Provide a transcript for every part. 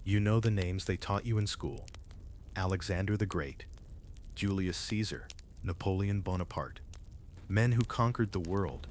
You know the names they taught you in school. Alexander the Great, Julius Caesar, Napoleon Bonaparte. Men who conquered the world.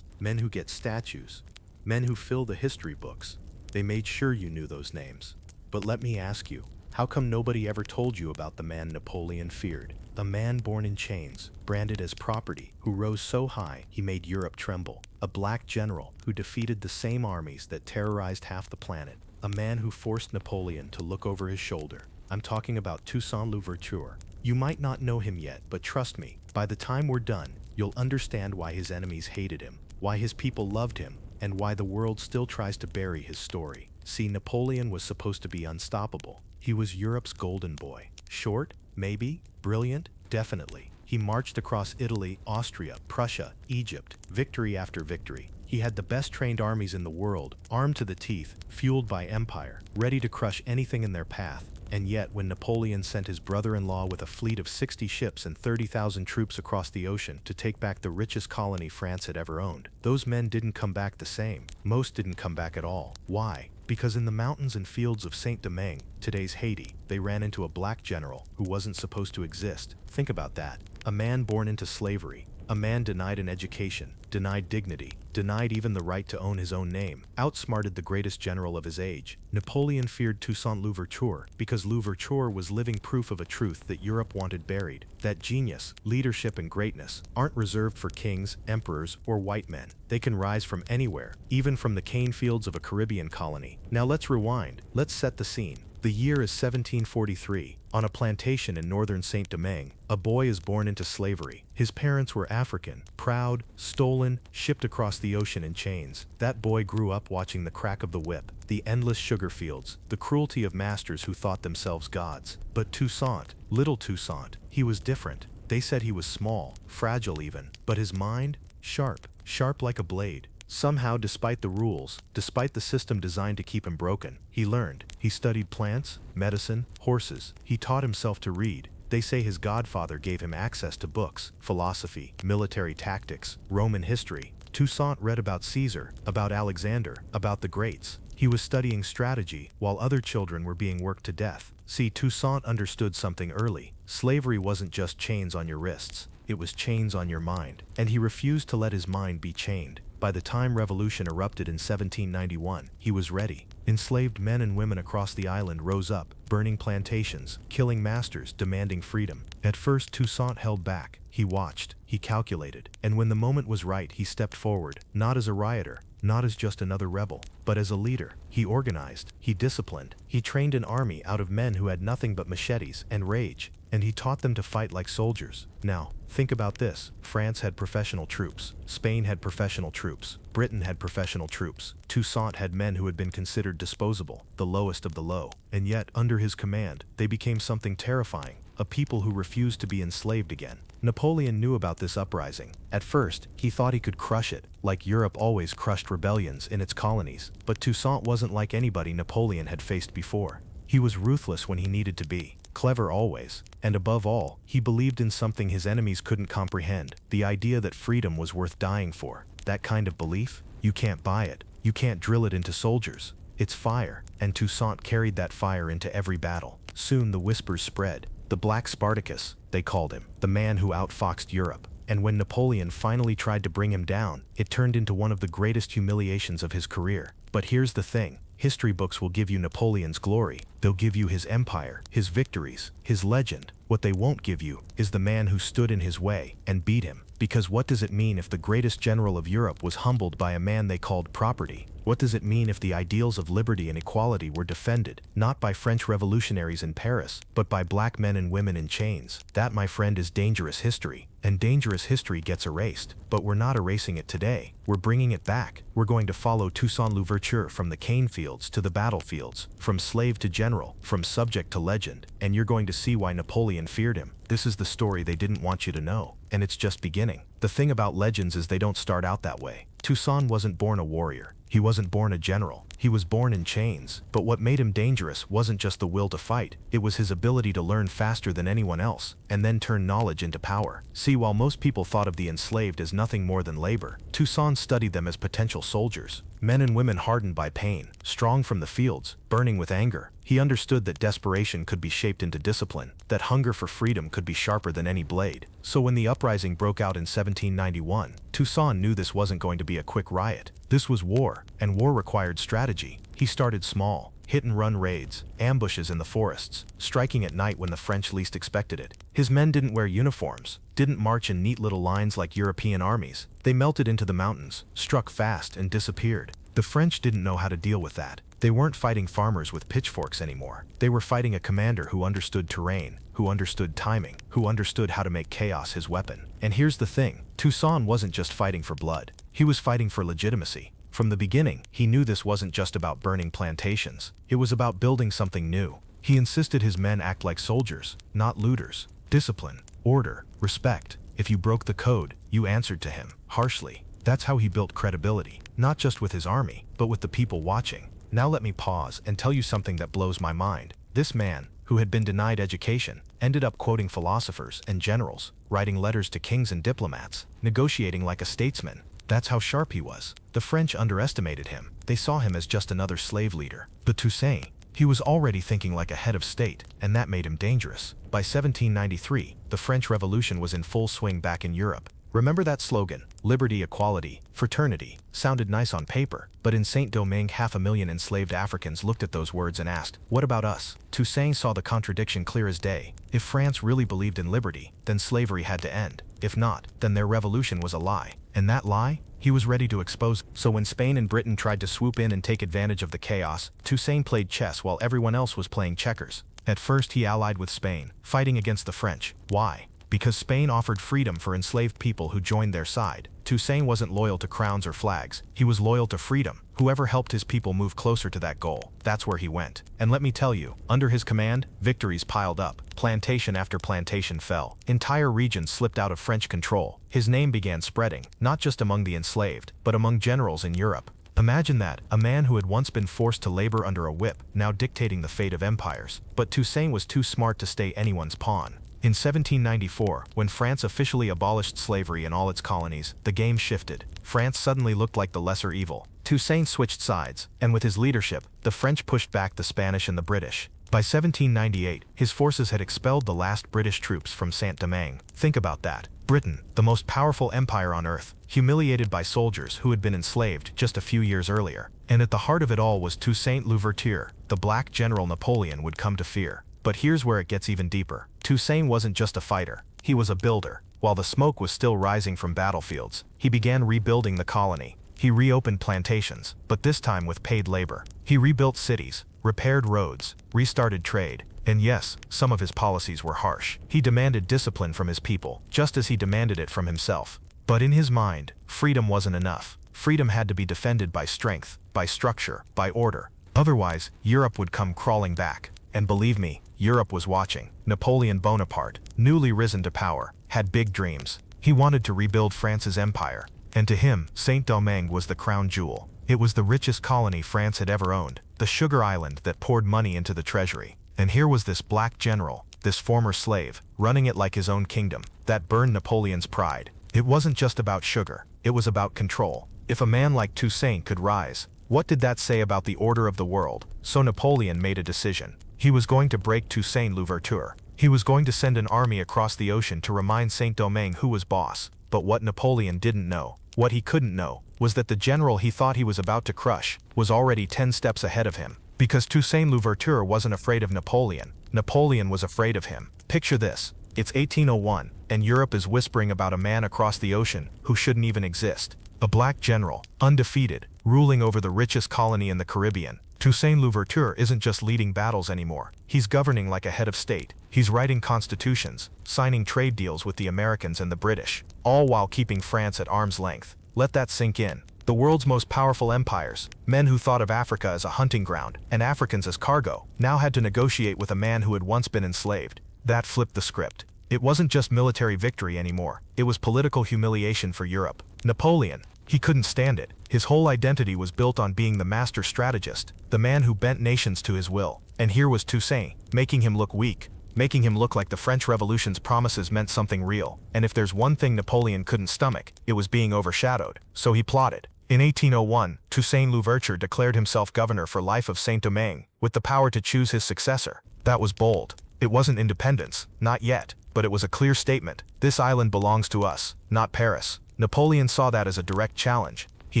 Men who get statues. Men who fill the history books. They made sure you knew those names. But let me ask you, how come nobody ever told you about the man Napoleon feared? A man born in chains, branded as property, who rose so high he made Europe tremble. A black general who defeated the same armies that terrorized half the planet. A man who forced Napoleon to look over his shoulder. I'm talking about Toussaint Louverture. You might not know him yet, but trust me, by the time we're done, you'll understand why his enemies hated him, why his people loved him, and why the world still tries to bury his story. See, Napoleon was supposed to be unstoppable. He was Europe's golden boy. Short? Maybe. Brilliant? Definitely. He marched across Italy, Austria, Prussia, Egypt, victory after victory. He had the best trained armies in the world, armed to the teeth, fueled by empire, ready to crush anything in their path. And yet, when Napoleon sent his brother-in-law with a fleet of 60 ships and 30,000 troops across the ocean to take back the richest colony France had ever owned, those men didn't come back the same. Most didn't come back at all. Why? Because in the mountains and fields of Saint Domingo, today's Haiti, they ran into a black general who wasn't supposed to exist. Think about that. A man born into slavery. A man denied an education, denied dignity, denied even the right to own his own name, outsmarted the greatest general of his age. Napoleon feared Toussaint Louverture because Louverture was living proof of a truth that Europe wanted buried, that genius, leadership, and greatness aren't reserved for kings, emperors, or white men. They can rise from anywhere, even from the cane fields of a Caribbean colony. Now let's rewind. Let's set the scene. The year is 1743. On a plantation in northern Saint Domingo, a boy is born into slavery. His parents were African, proud, stolen, shipped across the ocean in chains. That boy grew up watching the crack of the whip, the endless sugar fields, the cruelty of masters who thought themselves gods. But Toussaint, little Toussaint, he was different. They said he was small, fragile even, but his mind, sharp, sharp like a blade. Somehow, despite the rules, despite the system designed to keep him broken, he learned. He studied plants, medicine, horses. He taught himself to read. They say his godfather gave him access to books, philosophy, military tactics, Roman history. Toussaint read about Caesar, about Alexander, about the greats. He was studying strategy while other children were being worked to death. See, Toussaint understood something early. Slavery wasn't just chains on your wrists. It was chains on your mind. And he refused to let his mind be chained. By the time revolution erupted in 1791, he was ready. Enslaved men and women across the island rose up, burning plantations, killing masters, demanding freedom. At first, Toussaint held back. He watched, he calculated, and when the moment was right, he stepped forward, not as a rioter, not as just another rebel, but as a leader. He organized, he disciplined, he trained an army out of men who had nothing but machetes and rage, and he taught them to fight like soldiers. Now, think about this. France had professional troops. Spain had professional troops. Britain had professional troops. Toussaint had men who had been considered disposable, the lowest of the low. And yet, under his command, they became something terrifying, a people who refused to be enslaved again. Napoleon knew about this uprising. At first, he thought he could crush it, like Europe always crushed rebellions in its colonies. But Toussaint wasn't like anybody Napoleon had faced before. He was ruthless when he needed to be, clever always, and above all, he believed in something his enemies couldn't comprehend, the idea that freedom was worth dying for. That kind of belief, you can't buy it. You can't drill it into soldiers. It's fire, and Toussaint carried that fire into every battle. Soon the whispers spread. The Black Spartacus, they called him, the man who outfoxed Europe. And when Napoleon finally tried to bring him down, it turned into one of the greatest humiliations of his career. But here's the thing. History books will give you Napoleon's glory. They'll give you his empire, his victories, his legend. What they won't give you is the man who stood in his way and beat him. Because what does it mean if the greatest general of Europe was humbled by a man they called property? What does it mean if the ideals of liberty and equality were defended, not by French revolutionaries in Paris, but by black men and women in chains? That, my friend, is dangerous history. And dangerous history gets erased. But we're not erasing it today. We're bringing it back. We're going to follow Toussaint Louverture from the cane fields to the battlefields, from slave to general, from subject to legend. And you're going to see why Napoleon feared him. This is the story they didn't want you to know. And it's just beginning. The thing about legends is they don't start out that way. Toussaint wasn't born a warrior. He wasn't born a general. He was born in chains. But what made him dangerous wasn't just the will to fight. It was his ability to learn faster than anyone else, and then turn knowledge into power. See, while most people thought of the enslaved as nothing more than labor, Toussaint studied them as potential soldiers. Men and women hardened by pain, strong from the fields, burning with anger. He understood that desperation could be shaped into discipline, that hunger for freedom could be sharper than any blade. So when the uprising broke out in 1791, Toussaint knew this wasn't going to be a quick riot. This was war, and war required strategy. He started small. Hit-and-run raids, ambushes in the forests, striking at night when the French least expected it. His men didn't wear uniforms, didn't march in neat little lines like European armies. They melted into the mountains, struck fast, and disappeared. The French didn't know how to deal with that. They weren't fighting farmers with pitchforks anymore. They were fighting a commander who understood terrain, who understood timing, who understood how to make chaos his weapon. And here's the thing, Toussaint wasn't just fighting for blood. He was fighting for legitimacy. From the beginning, he knew this wasn't just about burning plantations. It was about building something new. He insisted his men act like soldiers, not looters. Discipline, order, respect. If you broke the code, you answered to him, harshly. That's how he built credibility, not just with his army, but with the people watching. Now let me pause and tell you something that blows my mind. This man, who had been denied education, ended up quoting philosophers and generals, writing letters to kings and diplomats, negotiating like a statesman. That's how sharp he was. The French underestimated him. They saw him as just another slave leader. But Toussaint, he was already thinking like a head of state, and that made him dangerous. By 1793, the French Revolution was in full swing back in Europe. Remember that slogan, liberty, equality, fraternity, sounded nice on paper, but in Saint Domingue 500,000 enslaved Africans looked at those words and asked, what about us? Toussaint saw the contradiction clear as day. If France really believed in liberty, then slavery had to end. If not, then their revolution was a lie. And that lie, he was ready to expose. So when Spain and Britain tried to swoop in and take advantage of the chaos, Toussaint played chess while everyone else was playing checkers. At first he allied with Spain, fighting against the French. Why? Because Spain offered freedom for enslaved people who joined their side. Toussaint wasn't loyal to crowns or flags. He was loyal to freedom. Whoever helped his people move closer to that goal, that's where he went. And let me tell you, under his command, victories piled up. Plantation after plantation fell. Entire regions slipped out of French control. His name began spreading, not just among the enslaved, but among generals in Europe. Imagine that, a man who had once been forced to labor under a whip, now dictating the fate of empires. But Toussaint was too smart to stay anyone's pawn. In 1794, when France officially abolished slavery in all its colonies, the game shifted. France suddenly looked like the lesser evil. Toussaint switched sides, and with his leadership, the French pushed back the Spanish and the British. By 1798, his forces had expelled the last British troops from Saint Domingue. Think about that. Britain, the most powerful empire on earth, humiliated by soldiers who had been enslaved just a few years earlier. And at the heart of it all was Toussaint Louverture, the black general Napoleon would come to fear. But here's where it gets even deeper. Toussaint wasn't just a fighter, he was a builder. While the smoke was still rising from battlefields, he began rebuilding the colony. He reopened plantations, but this time with paid labor. He rebuilt cities, repaired roads, restarted trade. And yes, some of his policies were harsh. He demanded discipline from his people, just as he demanded it from himself. But in his mind, freedom wasn't enough. Freedom had to be defended by strength, by structure, by order. Otherwise, Europe would come crawling back. And believe me, Europe was watching. Napoleon Bonaparte, newly risen to power, had big dreams. He wanted to rebuild France's empire. And to him, Saint Domingue was the crown jewel. It was the richest colony France had ever owned, the sugar island that poured money into the treasury. And here was this black general, this former slave, running it like his own kingdom. That burned Napoleon's pride. It wasn't just about sugar, it was about control. If a man like Toussaint could rise, what did that say about the order of the world? So Napoleon made a decision. He was going to break Toussaint Louverture. He was going to send an army across the ocean to remind Saint Domingue who was boss. But what Napoleon didn't know, what he couldn't know, was that the general he thought he was about to crush was already 10 steps ahead of him. Because Toussaint Louverture wasn't afraid of Napoleon, Napoleon was afraid of him. Picture this, it's 1801, and Europe is whispering about a man across the ocean who shouldn't even exist. A black general, undefeated, ruling over the richest colony in the Caribbean. Toussaint Louverture isn't just leading battles anymore. He's governing like a head of state. He's writing constitutions, signing trade deals with the Americans and the British, all while keeping France at arm's length. Let that sink in. The world's most powerful empires, men who thought of Africa as a hunting ground and Africans as cargo, now had to negotiate with a man who had once been enslaved. That flipped the script. It wasn't just military victory anymore. It was political humiliation for Europe. Napoleon, he couldn't stand it. His whole identity was built on being the master strategist, the man who bent nations to his will. And here was Toussaint, making him look weak, making him look like the French Revolution's promises meant something real. And if there's one thing Napoleon couldn't stomach, it was being overshadowed. So he plotted. In 1801, Toussaint Louverture declared himself governor for life of Saint Domingo, with the power to choose his successor. That was bold. It wasn't independence, not yet, but it was a clear statement. This island belongs to us, not Paris. Napoleon saw that as a direct challenge. He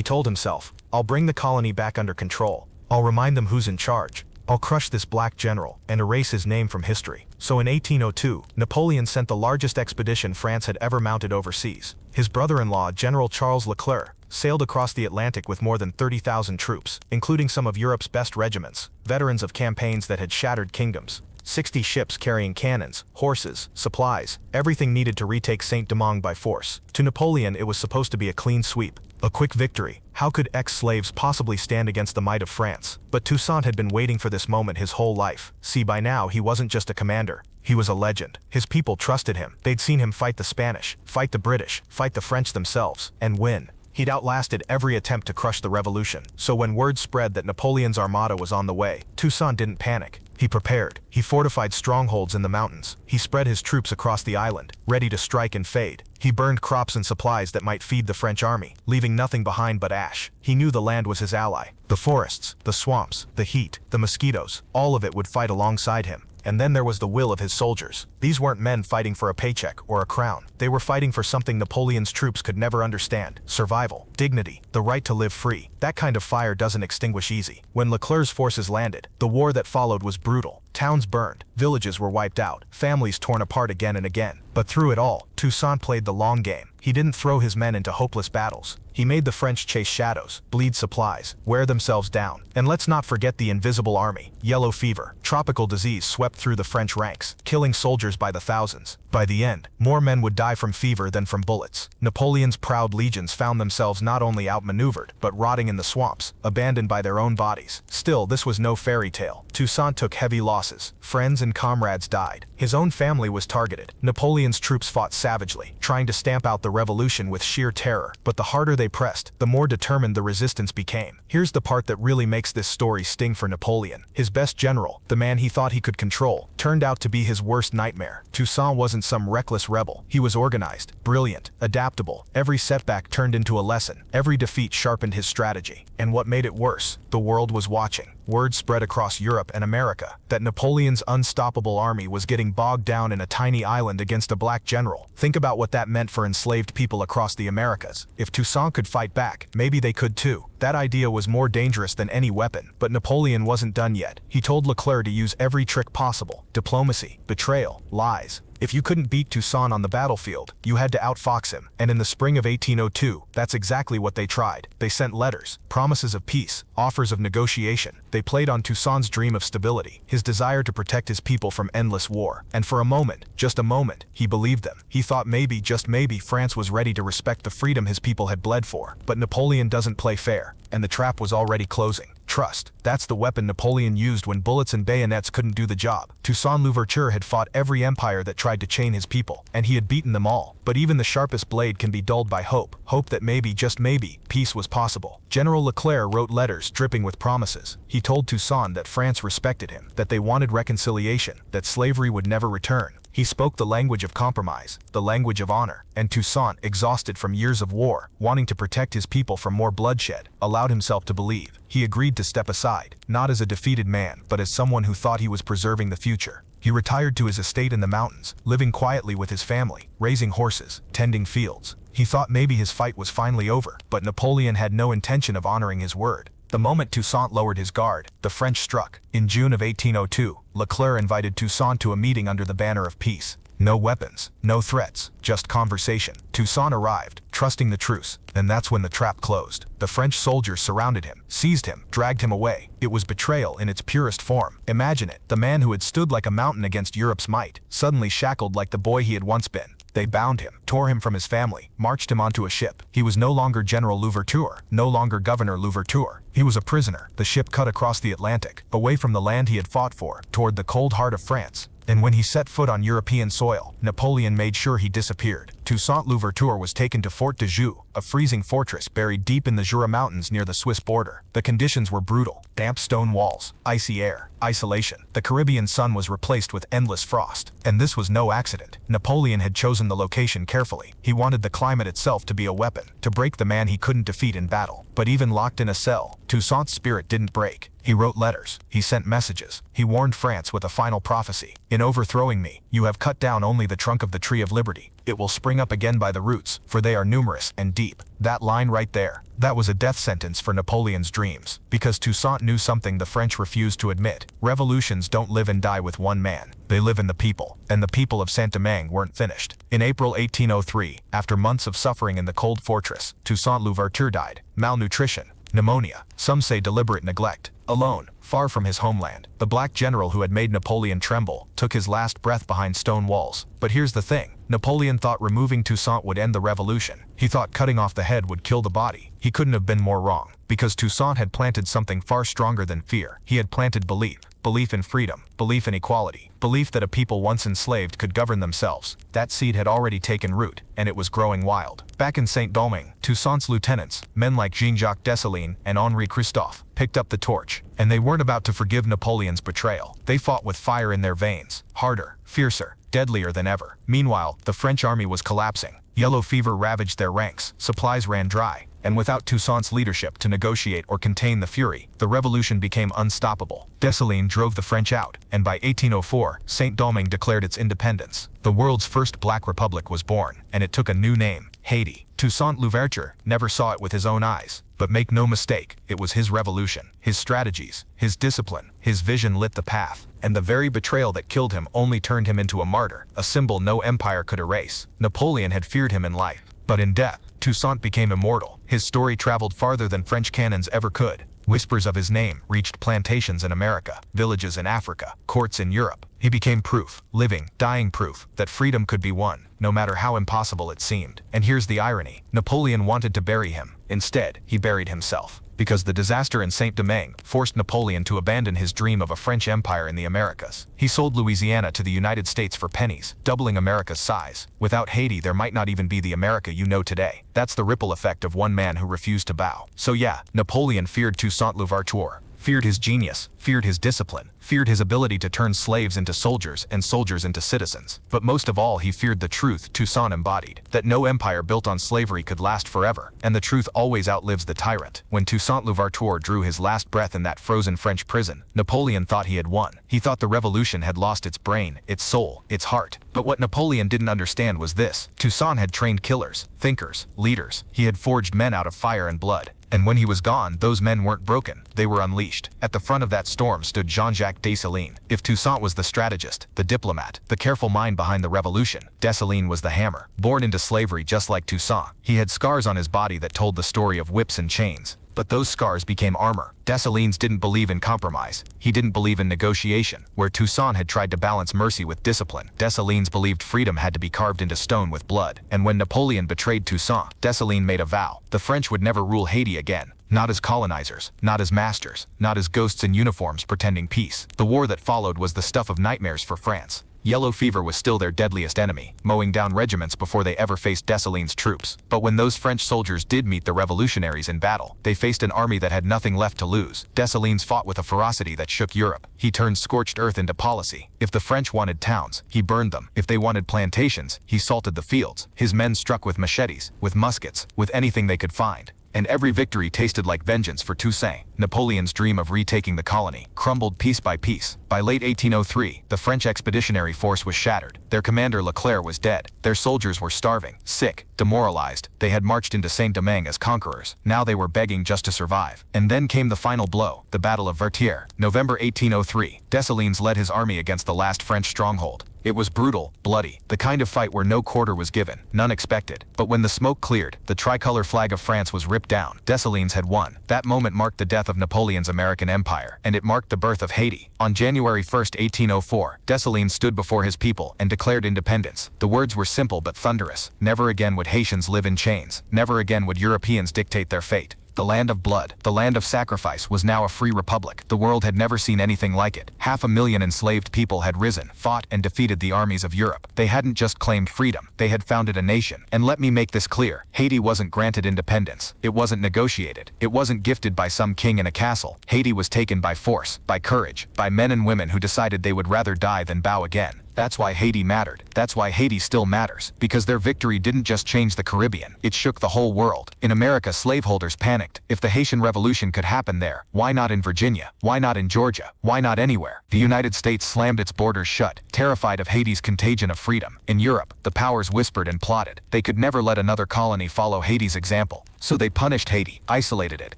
told himself, I'll bring the colony back under control. I'll remind them who's in charge. I'll crush this black general and erase his name from history. So in 1802, Napoleon sent the largest expedition France had ever mounted overseas. His brother-in-law, General Charles Leclerc, sailed across the Atlantic with more than 30,000 troops, including some of Europe's best regiments, veterans of campaigns that had shattered kingdoms. 60 ships carrying cannons, horses, supplies, everything needed to retake Saint Domingo by force. To Napoleon, it was supposed to be a clean sweep, a quick victory. How could ex-slaves possibly stand against the might of France? But Toussaint had been waiting for this moment his whole life. See, by now, he wasn't just a commander. He was a legend. His people trusted him. They'd seen him fight the Spanish, fight the British, fight the French themselves, and win. He'd outlasted every attempt to crush the revolution. So when word spread that Napoleon's armada was on the way, Toussaint didn't panic. He prepared. He fortified strongholds in the mountains. He spread his troops across the island, ready to strike and fade. He burned crops and supplies that might feed the French army, leaving nothing behind but ash. He knew the land was his ally. The forests, the swamps, the heat, the mosquitoes, all of it would fight alongside him. And then there was the will of his soldiers. These weren't men fighting for a paycheck or a crown. They were fighting for something Napoleon's troops could never understand: survival, dignity, the right to live free. That kind of fire doesn't extinguish easy. When Leclerc's forces landed, the war that followed was brutal. Towns burned, villages were wiped out, families torn apart again and again. But through it all, Toussaint played the long game. He didn't throw his men into hopeless battles. He made the French chase shadows, bleed supplies, wear themselves down. And let's not forget the invisible army. Yellow fever, tropical disease swept through the French ranks, killing soldiers by the thousands. By the end, more men would die from fever than from bullets. Napoleon's proud legions found themselves not only outmaneuvered, but rotting in the swamps, abandoned by their own bodies. Still, this was no fairy tale. Toussaint took heavy losses. Friends and comrades died. His own family was targeted. Napoleon's troops fought savagely, trying to stamp out the revolution with sheer terror. But the harder they pressed, the more determined the resistance became. Here's the part that really makes this story sting for Napoleon. His best general, the man he thought he could control, turned out to be his worst nightmare. Toussaint wasn't some reckless rebel. He was organized, brilliant, adaptable. Every setback turned into a lesson. Every defeat sharpened his strategy. And what made it worse? The world was watching. Word spread across Europe and America that Napoleon's unstoppable army was getting bogged down in a tiny island against a black general. Think about what that meant for enslaved people across the Americas. If Toussaint could fight back, maybe they could too. That idea was more dangerous than any weapon. But Napoleon wasn't done yet. He told Leclerc to use every trick possible: diplomacy, betrayal, lies. If you couldn't beat Toussaint on the battlefield, you had to outfox him. And in the spring of 1802, that's exactly what they tried. They sent letters, promises of peace, offers of negotiation. They played on Toussaint's dream of stability, his desire to protect his people from endless war. And for a moment, just a moment, he believed them. He thought maybe, just maybe, France was ready to respect the freedom his people had bled for. But Napoleon doesn't play fair, and the trap was already closing. Trust. That's the weapon Napoleon used when bullets and bayonets couldn't do the job. Toussaint Louverture had fought every empire that tried to chain his people, and he had beaten them all. But even the sharpest blade can be dulled by hope. Hope that maybe, just maybe, peace was possible. General Leclerc wrote letters dripping with promises. He told Toussaint that France respected him, that they wanted reconciliation, that slavery would never return. He spoke the language of compromise, the language of honor, and Toussaint, exhausted from years of war, wanting to protect his people from more bloodshed, allowed himself to believe. He agreed to step aside, not as a defeated man, but as someone who thought he was preserving the future. He retired to his estate in the mountains, living quietly with his family, raising horses, tending fields. He thought maybe his fight was finally over, but Napoleon had no intention of honoring his word. The moment Toussaint lowered his guard, the French struck. In June of 1802, Leclerc invited Toussaint to a meeting under the banner of peace. No weapons, no threats, just conversation. Toussaint arrived, trusting the truce, and that's when the trap closed. The French soldiers surrounded him, seized him, dragged him away. It was betrayal in its purest form. Imagine it, the man who had stood like a mountain against Europe's might, suddenly shackled like the boy he had once been. They bound him, tore him from his family, marched him onto a ship. He was no longer General Louverture, no longer Governor Louverture. He was a prisoner. The ship cut across the Atlantic, away from the land he had fought for, toward the cold heart of France. And when he set foot on European soil, Napoleon made sure he disappeared. Toussaint Louverture was taken to Fort de Joux, a freezing fortress buried deep in the Jura Mountains near the Swiss border. The conditions were brutal: damp stone walls, icy air, isolation. The Caribbean sun was replaced with endless frost. And this was no accident. Napoleon had chosen the location carefully. He wanted the climate itself to be a weapon, to break the man he couldn't defeat in battle. But even locked in a cell, Toussaint's spirit didn't break. He wrote letters. He sent messages. He warned France with a final prophecy. "In overthrowing me, you have cut down only the trunk of the tree of liberty. It will spring up again by the roots, for they are numerous and deep." That line right there, that was a death sentence for Napoleon's dreams. Because Toussaint knew something the French refused to admit. Revolutions don't live and die with one man. They live in the people. And the people of Saint Domingue weren't finished. In April 1803, after months of suffering in the cold fortress, Toussaint Louverture died. Malnutrition, pneumonia, some say deliberate neglect. Alone, far from his homeland, the black general who had made Napoleon tremble took his last breath behind stone walls. But here's the thing. Napoleon thought removing Toussaint would end the revolution. He thought cutting off the head would kill the body. He couldn't have been more wrong. Because Toussaint had planted something far stronger than fear. He had planted belief. Belief in freedom, belief in equality, belief that a people once enslaved could govern themselves. That seed had already taken root, and it was growing wild. Back in Saint Domingue, Toussaint's lieutenants, men like Jean-Jacques Dessalines and Henri Christophe, picked up the torch. And they weren't about to forgive Napoleon's betrayal. They fought with fire in their veins, harder, fiercer, deadlier than ever. Meanwhile, the French army was collapsing. Yellow fever ravaged their ranks, supplies ran dry, and without Toussaint's leadership to negotiate or contain the fury, the revolution became unstoppable. Dessalines drove the French out, and by 1804, Saint Domingue declared its independence. The world's first black republic was born, and it took a new name: Haiti. Toussaint Louverture never saw it with his own eyes. But make no mistake, it was his revolution. His strategies, his discipline, his vision lit the path. And the very betrayal that killed him only turned him into a martyr, a symbol no empire could erase. Napoleon had feared him in life, but in death, Toussaint became immortal. His story traveled farther than French cannons ever could. Whispers of his name reached plantations in America, villages in Africa, courts in Europe. He became proof, living, dying proof, that freedom could be won, no matter how impossible it seemed. And here's the irony. Napoleon wanted to bury him. Instead, he buried himself. Because the disaster in Saint Domingue forced Napoleon to abandon his dream of a French empire in the Americas. He sold Louisiana to the United States for pennies, doubling America's size. Without Haiti, there might not even be the America you know today. That's the ripple effect of one man who refused to bow. So yeah, Napoleon feared Toussaint Louverture, feared his genius, feared his discipline, feared his ability to turn slaves into soldiers and soldiers into citizens. But most of all, he feared the truth Toussaint embodied, that no empire built on slavery could last forever, and the truth always outlives the tyrant. When Toussaint Louverture drew his last breath in that frozen French prison, Napoleon thought he had won. He thought the revolution had lost its brain, its soul, its heart. But what Napoleon didn't understand was this: Toussaint had trained killers, thinkers, leaders. He had forged men out of fire and blood. And when he was gone, those men weren't broken, they were unleashed. At the front of that storm stood Jean-Jacques Dessalines. If Toussaint was the strategist, the diplomat, the careful mind behind the revolution, Dessalines was the hammer. Born into slavery just like Toussaint, he had scars on his body that told the story of whips and chains. But those scars became armor. Dessalines didn't believe in compromise. He didn't believe in negotiation. Where Toussaint had tried to balance mercy with discipline, Dessalines believed freedom had to be carved into stone with blood. And when Napoleon betrayed Toussaint, Dessalines made a vow: the French would never rule Haiti again. Not as colonizers, not as masters, not as ghosts in uniforms pretending peace. The war that followed was the stuff of nightmares for France. Yellow fever was still their deadliest enemy, mowing down regiments before they ever faced Dessalines' troops. But when those French soldiers did meet the revolutionaries in battle, they faced an army that had nothing left to lose. Dessalines fought with a ferocity that shook Europe. He turned scorched earth into policy. If the French wanted towns, he burned them. If they wanted plantations, he salted the fields. His men struck with machetes, with muskets, with anything they could find. And every victory tasted like vengeance for Toussaint. Napoleon's dream of retaking the colony crumbled piece by piece. By late 1803, the French expeditionary force was shattered. Their commander Leclerc was dead. Their soldiers were starving, sick, demoralized. They had marched into Saint Domingue as conquerors. Now they were begging just to survive. And then came the final blow, the Battle of Vertières. November 1803, Dessalines led his army against the last French stronghold. It was brutal, bloody, the kind of fight where no quarter was given, none expected. But when the smoke cleared, the tricolor flag of France was ripped down. Dessalines had won. That moment marked the death of Napoleon's American empire, and it marked the birth of Haiti. On January 1, 1804, Dessalines stood before his people and declared independence. The words were simple but thunderous. Never again would Haitians live in chains. Never again would Europeans dictate their fate. The land of blood, the land of sacrifice, was now a free republic. The world had never seen anything like it. 500,000 enslaved people had risen, fought, and defeated the armies of Europe. They hadn't just claimed freedom, they had founded a nation. And let me make this clear, Haiti wasn't granted independence. It wasn't negotiated. It wasn't gifted by some king in a castle. Haiti was taken by force, by courage, by men and women who decided they would rather die than bow again. That's why Haiti mattered. That's why Haiti still matters. Because their victory didn't just change the Caribbean, it shook the whole world. In America, slaveholders panicked. If the Haitian Revolution could happen there, why not in Virginia? Why not in Georgia? Why not anywhere? The United States slammed its borders shut, terrified of Haiti's contagion of freedom. In Europe, the powers whispered and plotted. They could never let another colony follow Haiti's example. So they punished Haiti, isolated it,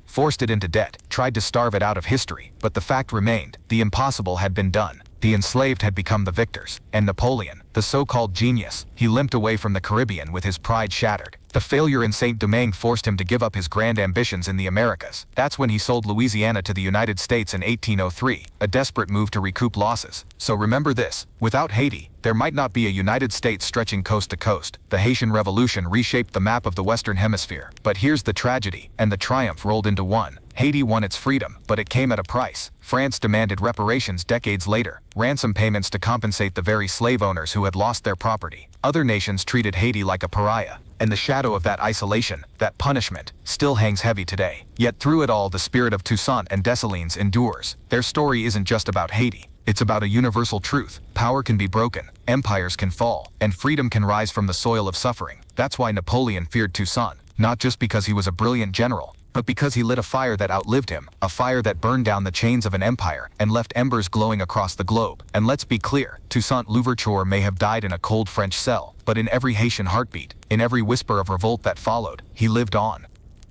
forced it into debt, tried to starve it out of history. But the fact remained, the impossible had been done. The enslaved had become the victors, and Napoleon, the so-called genius, he limped away from the Caribbean with his pride shattered. The failure in Saint Domingue forced him to give up his grand ambitions in the Americas. That's when he sold Louisiana to the United States in 1803, a desperate move to recoup losses. So remember this, without Haiti, there might not be a United States stretching coast to coast. The Haitian Revolution reshaped the map of the Western Hemisphere. But here's the tragedy, and the triumph rolled into one. Haiti won its freedom, but it came at a price. France demanded reparations decades later, ransom payments to compensate the very slave owners who had lost their property. Other nations treated Haiti like a pariah, and the shadow of that isolation, that punishment, still hangs heavy today. Yet through it all, the spirit of Toussaint and Dessalines endures. Their story isn't just about Haiti. It's about a universal truth. Power can be broken, empires can fall, and freedom can rise from the soil of suffering. That's why Napoleon feared Toussaint, not just because he was a brilliant general, but because he lit a fire that outlived him, a fire that burned down the chains of an empire and left embers glowing across the globe. And let's be clear, Toussaint Louverture may have died in a cold French cell, but in every Haitian heartbeat, in every whisper of revolt that followed, he lived on.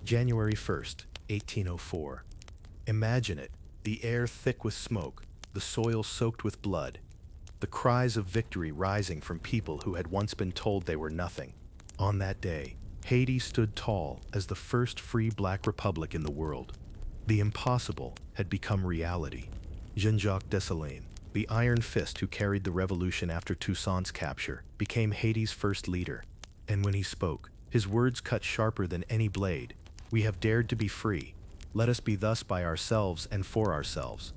January 1st, 1804. Imagine it, the air thick with smoke, the soil soaked with blood, the cries of victory rising from people who had once been told they were nothing. On that day, Haiti stood tall as the first free black republic in the world. The impossible had become reality. Jean-Jacques Dessalines, the iron fist who carried the revolution after Toussaint's capture, became Haiti's first leader. And when he spoke, his words cut sharper than any blade. "We have dared to be free. Let us be thus by ourselves and for ourselves."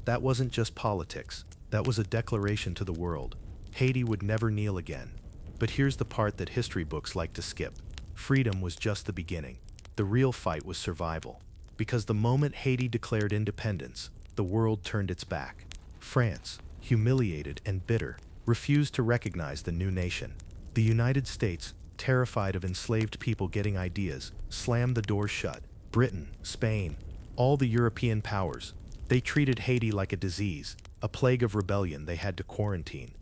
That wasn't just politics. That was a declaration to the world. Haiti would never kneel again. But here's the part that history books like to skip. Freedom was just the beginning. The real fight was survival. Because the moment Haiti declared independence, the world turned its back. France, humiliated and bitter, refused to recognize the new nation. The United States, terrified of enslaved people getting ideas, slammed the doors shut. Britain, Spain, all the European powers, they treated Haiti like a disease, a plague of rebellion they had to quarantine.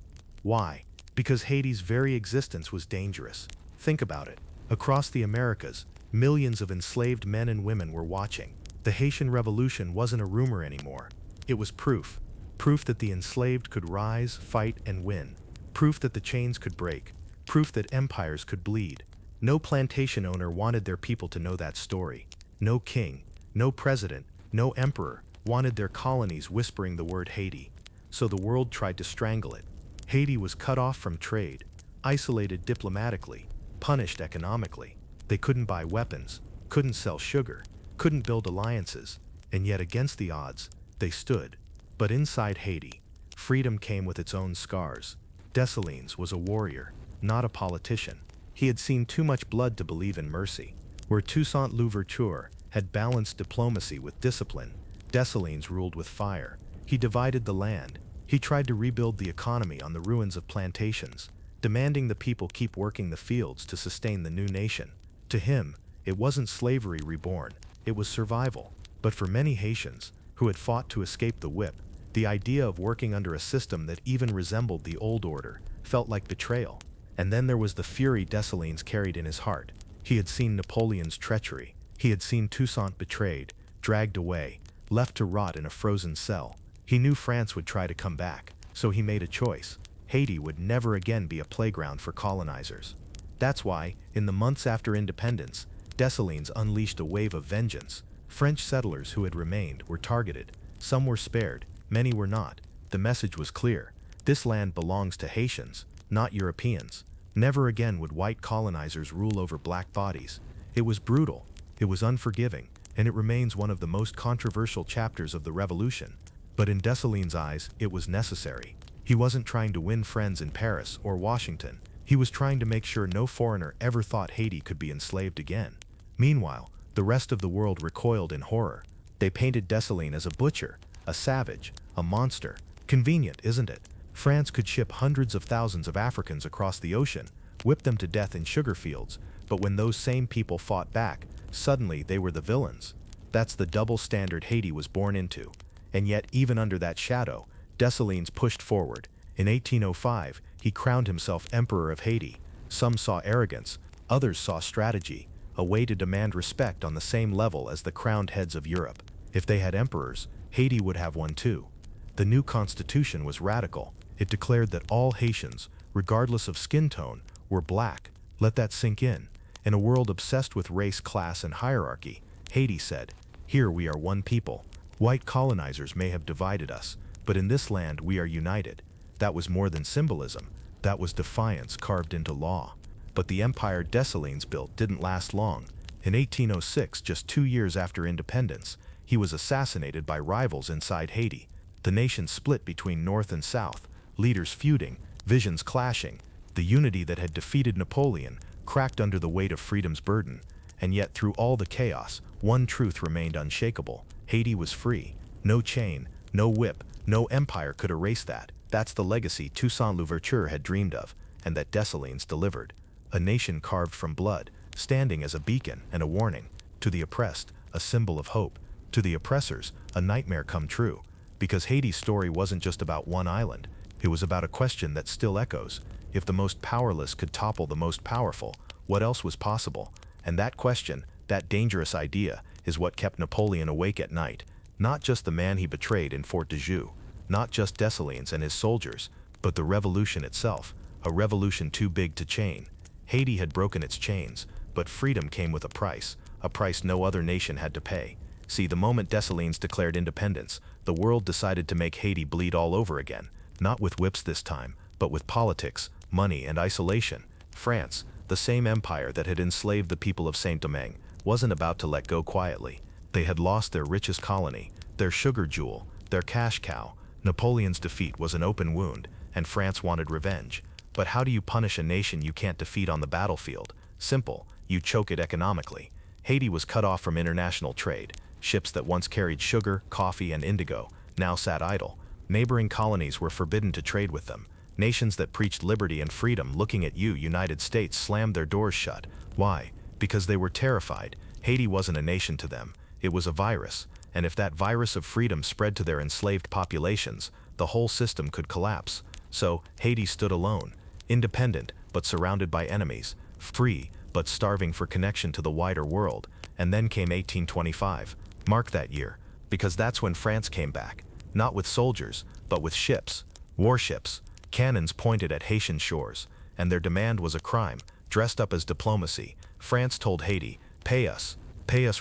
Why? Because Haiti's very existence was dangerous. Think about it. Across the Americas, millions of enslaved men and women were watching. The Haitian Revolution wasn't a rumor anymore. It was proof. Proof that the enslaved could rise, fight, and win. Proof that the chains could break. Proof that empires could bleed. No plantation owner wanted their people to know that story. No king, no president, no emperor wanted their colonies whispering the word Haiti. So the world tried to strangle it. Haiti was cut off from trade, isolated diplomatically, punished economically. They couldn't buy weapons, couldn't sell sugar, couldn't build alliances, and yet against the odds, they stood. But inside Haiti, freedom came with its own scars. Dessalines was a warrior, not a politician. He had seen too much blood to believe in mercy. Where Toussaint Louverture had balanced diplomacy with discipline, Dessalines ruled with fire. He divided the land. He tried to rebuild the economy on the ruins of plantations, demanding the people keep working the fields to sustain the new nation. To him, it wasn't slavery reborn, it was survival. But for many Haitians, who had fought to escape the whip, the idea of working under a system that even resembled the old order felt like betrayal. And then there was the fury Dessalines carried in his heart. He had seen Napoleon's treachery. He had seen Toussaint betrayed, dragged away, left to rot in a frozen cell. He knew France would try to come back, so he made a choice. Haiti would never again be a playground for colonizers. That's why, in the months after independence, Dessalines unleashed a wave of vengeance. French settlers who had remained were targeted. Some were spared, many were not. The message was clear. This land belongs to Haitians, not Europeans. Never again would white colonizers rule over black bodies. It was brutal. It was unforgiving. and it remains one of the most controversial chapters of the revolution. But in Dessalines' eyes, it was necessary. He wasn't trying to win friends in Paris or Washington. He was trying to make sure no foreigner ever thought Haiti could be enslaved again. Meanwhile, the rest of the world recoiled in horror. They painted Dessalines as a butcher, a savage, a monster. Convenient, isn't it? France could ship hundreds of thousands of Africans across the ocean, whip them to death in sugar fields, but when those same people fought back, suddenly they were the villains. That's the double standard Haiti was born into. And yet, even under that shadow, Dessalines pushed forward. In 1805, he crowned himself Emperor of Haiti. Some saw arrogance, others saw strategy, a way to demand respect on the same level as the crowned heads of Europe. If they had emperors, Haiti would have one too. The new constitution was radical. It declared that all Haitians, regardless of skin tone, were black. Let that sink in. In a world obsessed with race, class, and hierarchy, Haiti said, "Here we are one people. White colonizers may have divided us, but in this land we are united." That was more than symbolism. That was defiance carved into law. But the empire Dessalines built didn't last long. In 1806, just 2 years after independence, he was assassinated by rivals inside Haiti. The nation split between North and South, leaders feuding, visions clashing. The unity that had defeated Napoleon cracked under the weight of freedom's burden. And yet, through all the chaos, one truth remained unshakable. Haiti was free. No chain, no whip, no empire could erase that. That's the legacy Toussaint Louverture had dreamed of, and that Dessalines delivered. A nation carved from blood, standing as a beacon and a warning. To the oppressed, a symbol of hope. To the oppressors, a nightmare come true. Because Haiti's story wasn't just about one island. It was about a question that still echoes. If the most powerless could topple the most powerful, what else was possible? And that question, that dangerous idea, is what kept Napoleon awake at night. Not just the man he betrayed in Fort de Joux, not just Dessalines and his soldiers, but the revolution itself, a revolution too big to chain. Haiti had broken its chains, but freedom came with a price no other nation had to pay. See, the moment Dessalines declared independence, the world decided to make Haiti bleed all over again, not with whips this time, but with politics, money, and isolation. France, the same empire that had enslaved the people of Saint Domingo, wasn't about to let go quietly. They had lost their richest colony, their sugar jewel, their cash cow. Napoleon's defeat was an open wound, and France wanted revenge. But how do you punish a nation you can't defeat on the battlefield? Simple, you choke it economically. Haiti was cut off from international trade. Ships that once carried sugar, coffee, and indigo now sat idle. Neighboring colonies were forbidden to trade with them. Nations that preached liberty and freedom, looking at you, United States, slammed their doors shut. Why? Because they were terrified. Haiti wasn't a nation to them. It was a virus. And if that virus of freedom spread to their enslaved populations, the whole system could collapse. So, Haiti stood alone, independent, but surrounded by enemies, free, but starving for connection to the wider world. And then came 1825. Mark that year, because that's when France came back. Not with soldiers, but with ships, warships, cannons pointed at Haitian shores. And their demand was a crime, dressed up as diplomacy. France told Haiti, pay us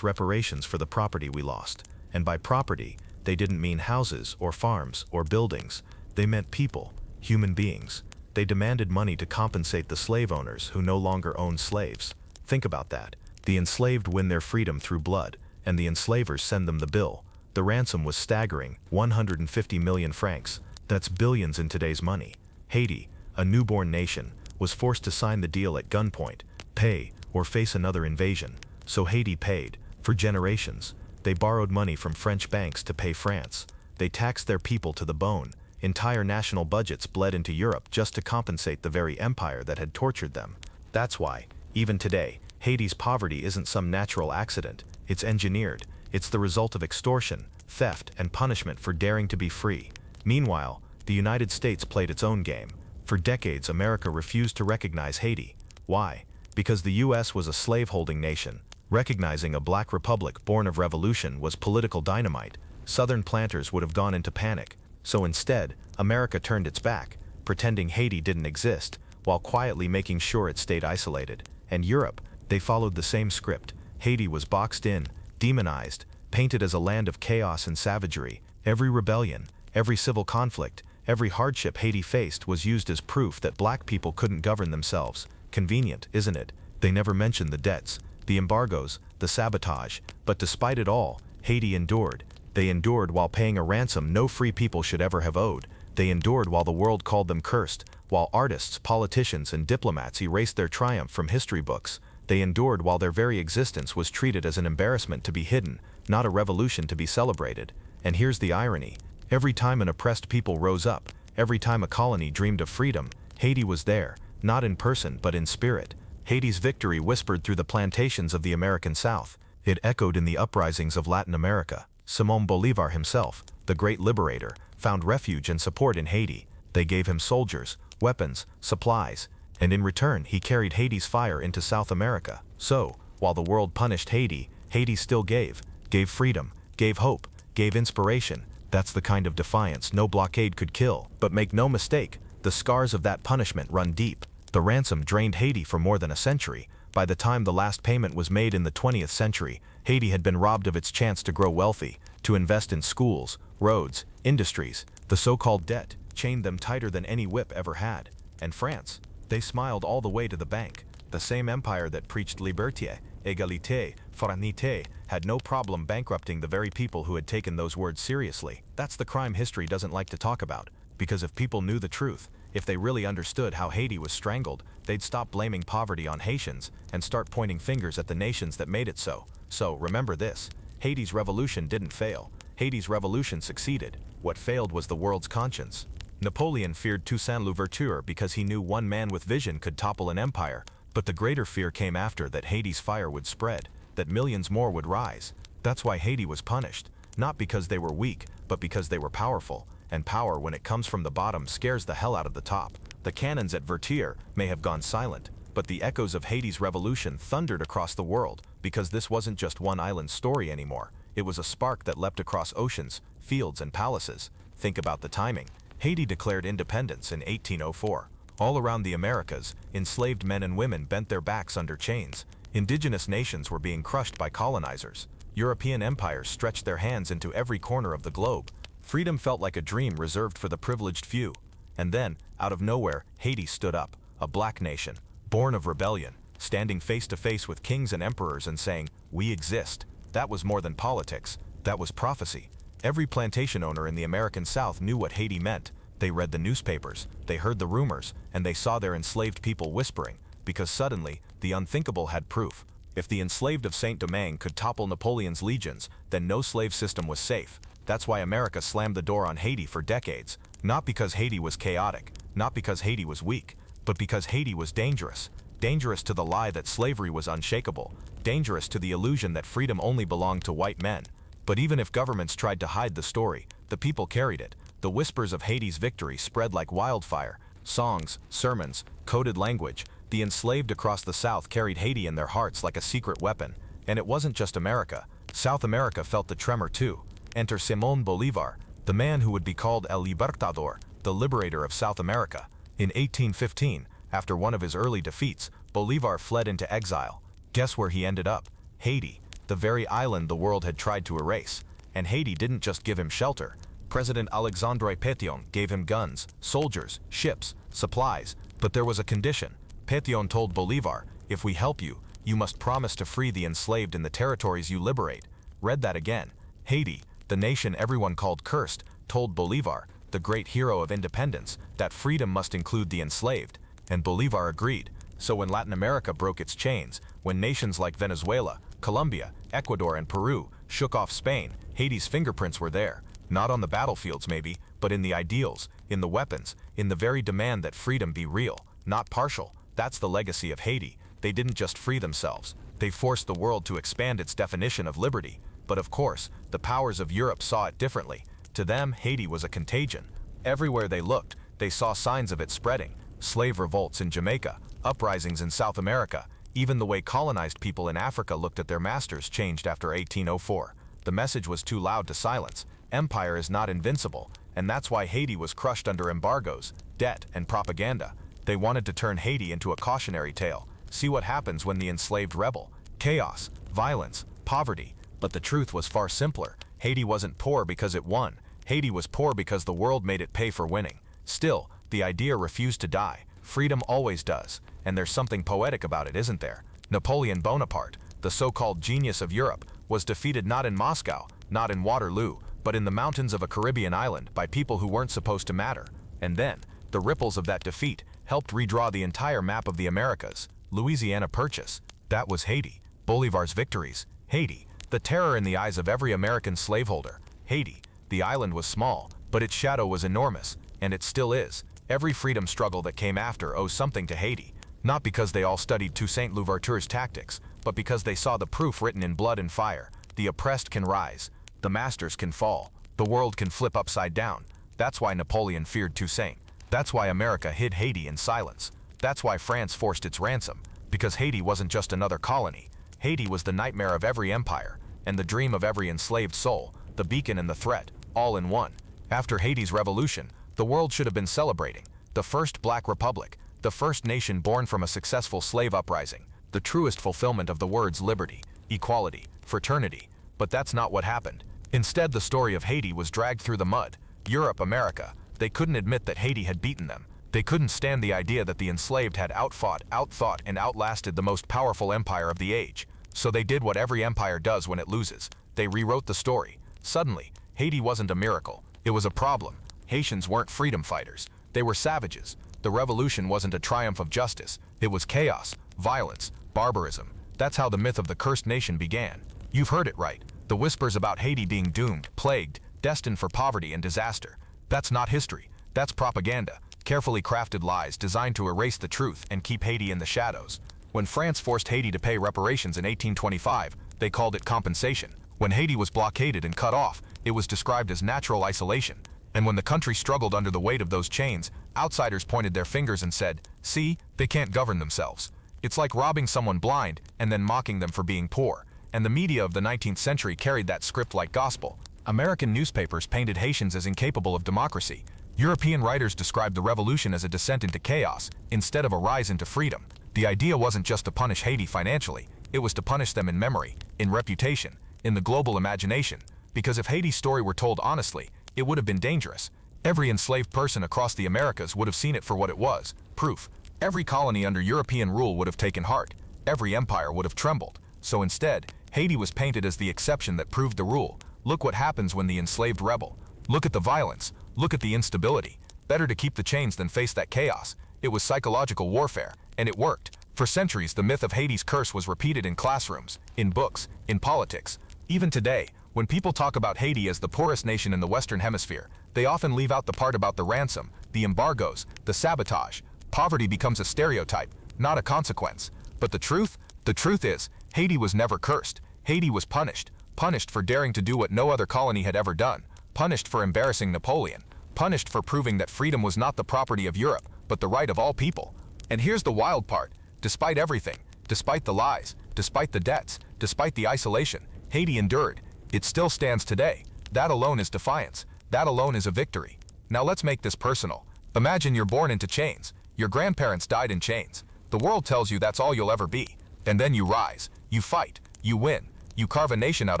reparations for the property we lost. And by property, they didn't mean houses or farms or buildings. They meant people, human beings. They demanded money to compensate the slave owners who no longer owned slaves. Think about that. The enslaved win their freedom through blood, and the enslavers send them the bill. The ransom was staggering, 150 million francs. That's billions in today's money. Haiti, a newborn nation, was forced to sign the deal at gunpoint, pay or face another invasion. So Haiti paid. For generations, they borrowed money from French banks to pay France. They taxed their people to the bone. Entire national budgets bled into Europe just to compensate the very empire that had tortured them. That's why, even today, Haiti's poverty isn't some natural accident. It's engineered. It's the result of extortion, theft, and punishment for daring to be free. Meanwhile, the United States played its own game. For decades, America refused to recognize Haiti. Why? Because the U.S. was a slave-holding nation. Recognizing a black republic born of revolution was political dynamite. Southern planters would have gone into panic. So instead, America turned its back, pretending Haiti didn't exist, while quietly making sure it stayed isolated. And Europe, they followed the same script. Haiti was boxed in, demonized, painted as a land of chaos and savagery. Every rebellion, every civil conflict, every hardship Haiti faced was used as proof that black people couldn't govern themselves. Convenient, isn't it? They never mentioned the debts, the embargoes, the sabotage, but despite it all, Haiti endured. They endured while paying a ransom no free people should ever have owed. They endured while the world called them cursed, while artists, politicians, and diplomats erased their triumph from history books. They endured while their very existence was treated as an embarrassment to be hidden, not a revolution to be celebrated. And here's the irony. Every time an oppressed people rose up, every time a colony dreamed of freedom, Haiti was there, not in person but in spirit. Haiti's victory whispered through the plantations of the American South. It echoed in the uprisings of Latin America. Simón Bolívar himself, the great liberator, found refuge and support in Haiti. They gave him soldiers, weapons, supplies, and in return he carried Haiti's fire into South America. So, while the world punished Haiti, Haiti still gave freedom, gave hope, gave inspiration. That's the kind of defiance no blockade could kill. But make no mistake, the scars of that punishment run deep. The ransom drained Haiti for more than a century. By the time the last payment was made in the 20th century, Haiti had been robbed of its chance to grow wealthy, to invest in schools, roads, industries. The so-called debt chained them tighter than any whip ever had. And France, they smiled all the way to the bank. The same empire that preached liberté, égalité, fraternité, had no problem bankrupting the very people who had taken those words seriously. That's the crime history doesn't like to talk about, because if people knew the truth, if they really understood how Haiti was strangled, they'd stop blaming poverty on Haitians and start pointing fingers at the nations that made it so. So, remember this, Haiti's revolution didn't fail. Haiti's revolution succeeded. What failed was the world's conscience. Napoleon feared Toussaint Louverture because he knew one man with vision could topple an empire, but the greater fear came after that Haiti's fire would spread, that millions more would rise. That's why Haiti was punished, not because they were weak, but because they were powerful. And power, when it comes from the bottom, scares the hell out of the top. The cannons at Vertier may have gone silent, but the echoes of Haiti's revolution thundered across the world, because this wasn't just one island story anymore. It was a spark that leapt across oceans, fields, and palaces. Think about the timing. Haiti declared independence in 1804. All around the Americas, enslaved men and women bent their backs under chains. Indigenous nations were being crushed by colonizers. European empires stretched their hands into every corner of the globe. Freedom felt like a dream reserved for the privileged few. And then, out of nowhere, Haiti stood up, a black nation, born of rebellion, standing face to face with kings and emperors and saying, "We exist." That was more than politics. That was prophecy. Every plantation owner in the American South knew what Haiti meant. They read the newspapers, they heard the rumors, and they saw their enslaved people whispering, because suddenly, the unthinkable had proof. If the enslaved of Saint Domingo could topple Napoleon's legions, then no slave system was safe. That's why America slammed the door on Haiti for decades. Not because Haiti was chaotic, not because Haiti was weak, but because Haiti was dangerous. Dangerous to the lie that slavery was unshakable. Dangerous to the illusion that freedom only belonged to white men. But even if governments tried to hide the story, the people carried it. The whispers of Haiti's victory spread like wildfire. Songs, sermons, coded language. The enslaved across the South carried Haiti in their hearts like a secret weapon. And it wasn't just America. South America felt the tremor too. Enter Simón Bolívar, the man who would be called El Libertador, the liberator of South America. In 1815, after one of his early defeats, Bolívar fled into exile. Guess where he ended up? Haiti, the very island the world had tried to erase. And Haiti didn't just give him shelter. President Alexandre Pétion gave him guns, soldiers, ships, supplies, but there was a condition. Pétion told Bolívar, "If we help you, you must promise to free the enslaved in the territories you liberate." Read that again. Haiti, the nation everyone called cursed, told Bolívar, the great hero of independence, that freedom must include the enslaved. And Bolívar agreed. So when Latin America broke its chains, when nations like Venezuela, Colombia, Ecuador, and Peru shook off Spain, Haiti's fingerprints were there. Not on the battlefields maybe, but in the ideals, in the weapons, in the very demand that freedom be real, not partial. That's the legacy of Haiti. They didn't just free themselves. They forced the world to expand its definition of liberty. But of course, the powers of Europe saw it differently. To them, Haiti was a contagion. Everywhere they looked, they saw signs of it spreading. Slave revolts in Jamaica, uprisings in South America. Even the way colonized people in Africa looked at their masters changed after 1804. The message was too loud to silence. Empire is not invincible, and that's why Haiti was crushed under embargoes, debt, and propaganda. They wanted to turn Haiti into a cautionary tale. See what happens when the enslaved rebel. Chaos, violence, poverty. But the truth was far simpler. Haiti wasn't poor because it won. Haiti was poor because the world made it pay for winning. Still, the idea refused to die. Freedom always does. And there's something poetic about it, isn't there? Napoleon Bonaparte, the so-called genius of Europe, was defeated not in Moscow, not in Waterloo, but in the mountains of a Caribbean island by people who weren't supposed to matter. And then, the ripples of that defeat helped redraw the entire map of the Americas. Louisiana Purchase. That was Haiti. Bolivar's victories. Haiti. The terror in the eyes of every American slaveholder. Haiti. The island was small, but its shadow was enormous, and it still is. Every freedom struggle that came after owes something to Haiti. Not because they all studied Toussaint Louverture's tactics, but because they saw the proof written in blood and fire. The oppressed can rise. The masters can fall. The world can flip upside down. That's why Napoleon feared Toussaint. That's why America hid Haiti in silence. That's why France forced its ransom. Because Haiti wasn't just another colony. Haiti was the nightmare of every empire, and the dream of every enslaved soul, the beacon and the threat, all in one. After Haiti's revolution, the world should have been celebrating. The first Black Republic, the first nation born from a successful slave uprising, the truest fulfillment of the words liberty, equality, fraternity. But that's not what happened. Instead, the story of Haiti was dragged through the mud. Europe, America, they couldn't admit that Haiti had beaten them. They couldn't stand the idea that the enslaved had outfought, outthought, and outlasted the most powerful empire of the age. So they did what every empire does when it loses. They rewrote the story. Suddenly, Haiti wasn't a miracle. It was a problem. Haitians weren't freedom fighters. They were savages. The revolution wasn't a triumph of justice. It was chaos, violence, barbarism. That's how the myth of the cursed nation began. You've heard it right. The whispers about Haiti being doomed, plagued, destined for poverty and disaster. That's not history. That's propaganda. Carefully crafted lies designed to erase the truth and keep Haiti in the shadows. When France forced Haiti to pay reparations in 1825, they called it compensation. When Haiti was blockaded and cut off, it was described as natural isolation. And when the country struggled under the weight of those chains, outsiders pointed their fingers and said, "See, they can't govern themselves." It's like robbing someone blind and then mocking them for being poor. And the media of the 19th century carried that script like gospel. American newspapers painted Haitians as incapable of democracy. European writers described the revolution as a descent into chaos, instead of a rise into freedom. The idea wasn't just to punish Haiti financially, it was to punish them in memory, in reputation, in the global imagination. Because if Haiti's story were told honestly, it would have been dangerous. Every enslaved person across the Americas would have seen it for what it was, proof. Every colony under European rule would have taken heart. Every empire would have trembled. So instead, Haiti was painted as the exception that proved the rule. Look what happens when the enslaved rebel. Look at the violence. Look at the instability. Better to keep the chains than face that chaos. It was psychological warfare, and it worked. For centuries, the myth of Haiti's curse was repeated in classrooms, in books, in politics. Even today, when people talk about Haiti as the poorest nation in the Western Hemisphere, they often leave out the part about the ransom, the embargoes, the sabotage. Poverty becomes a stereotype, not a consequence. But the truth is, Haiti was never cursed. Haiti was punished. Punished for daring to do what no other colony had ever done. Punished for embarrassing Napoleon. Punished for proving that freedom was not the property of Europe, but the right of all people. And here's the wild part. Despite everything, despite the lies, despite the debts, despite the isolation, Haiti endured. It still stands today. That alone is defiance. That alone is a victory. Now let's make this personal. Imagine you're born into chains. Your grandparents died in chains. The world tells you that's all you'll ever be. And then you rise. You fight. You win. You carve a nation out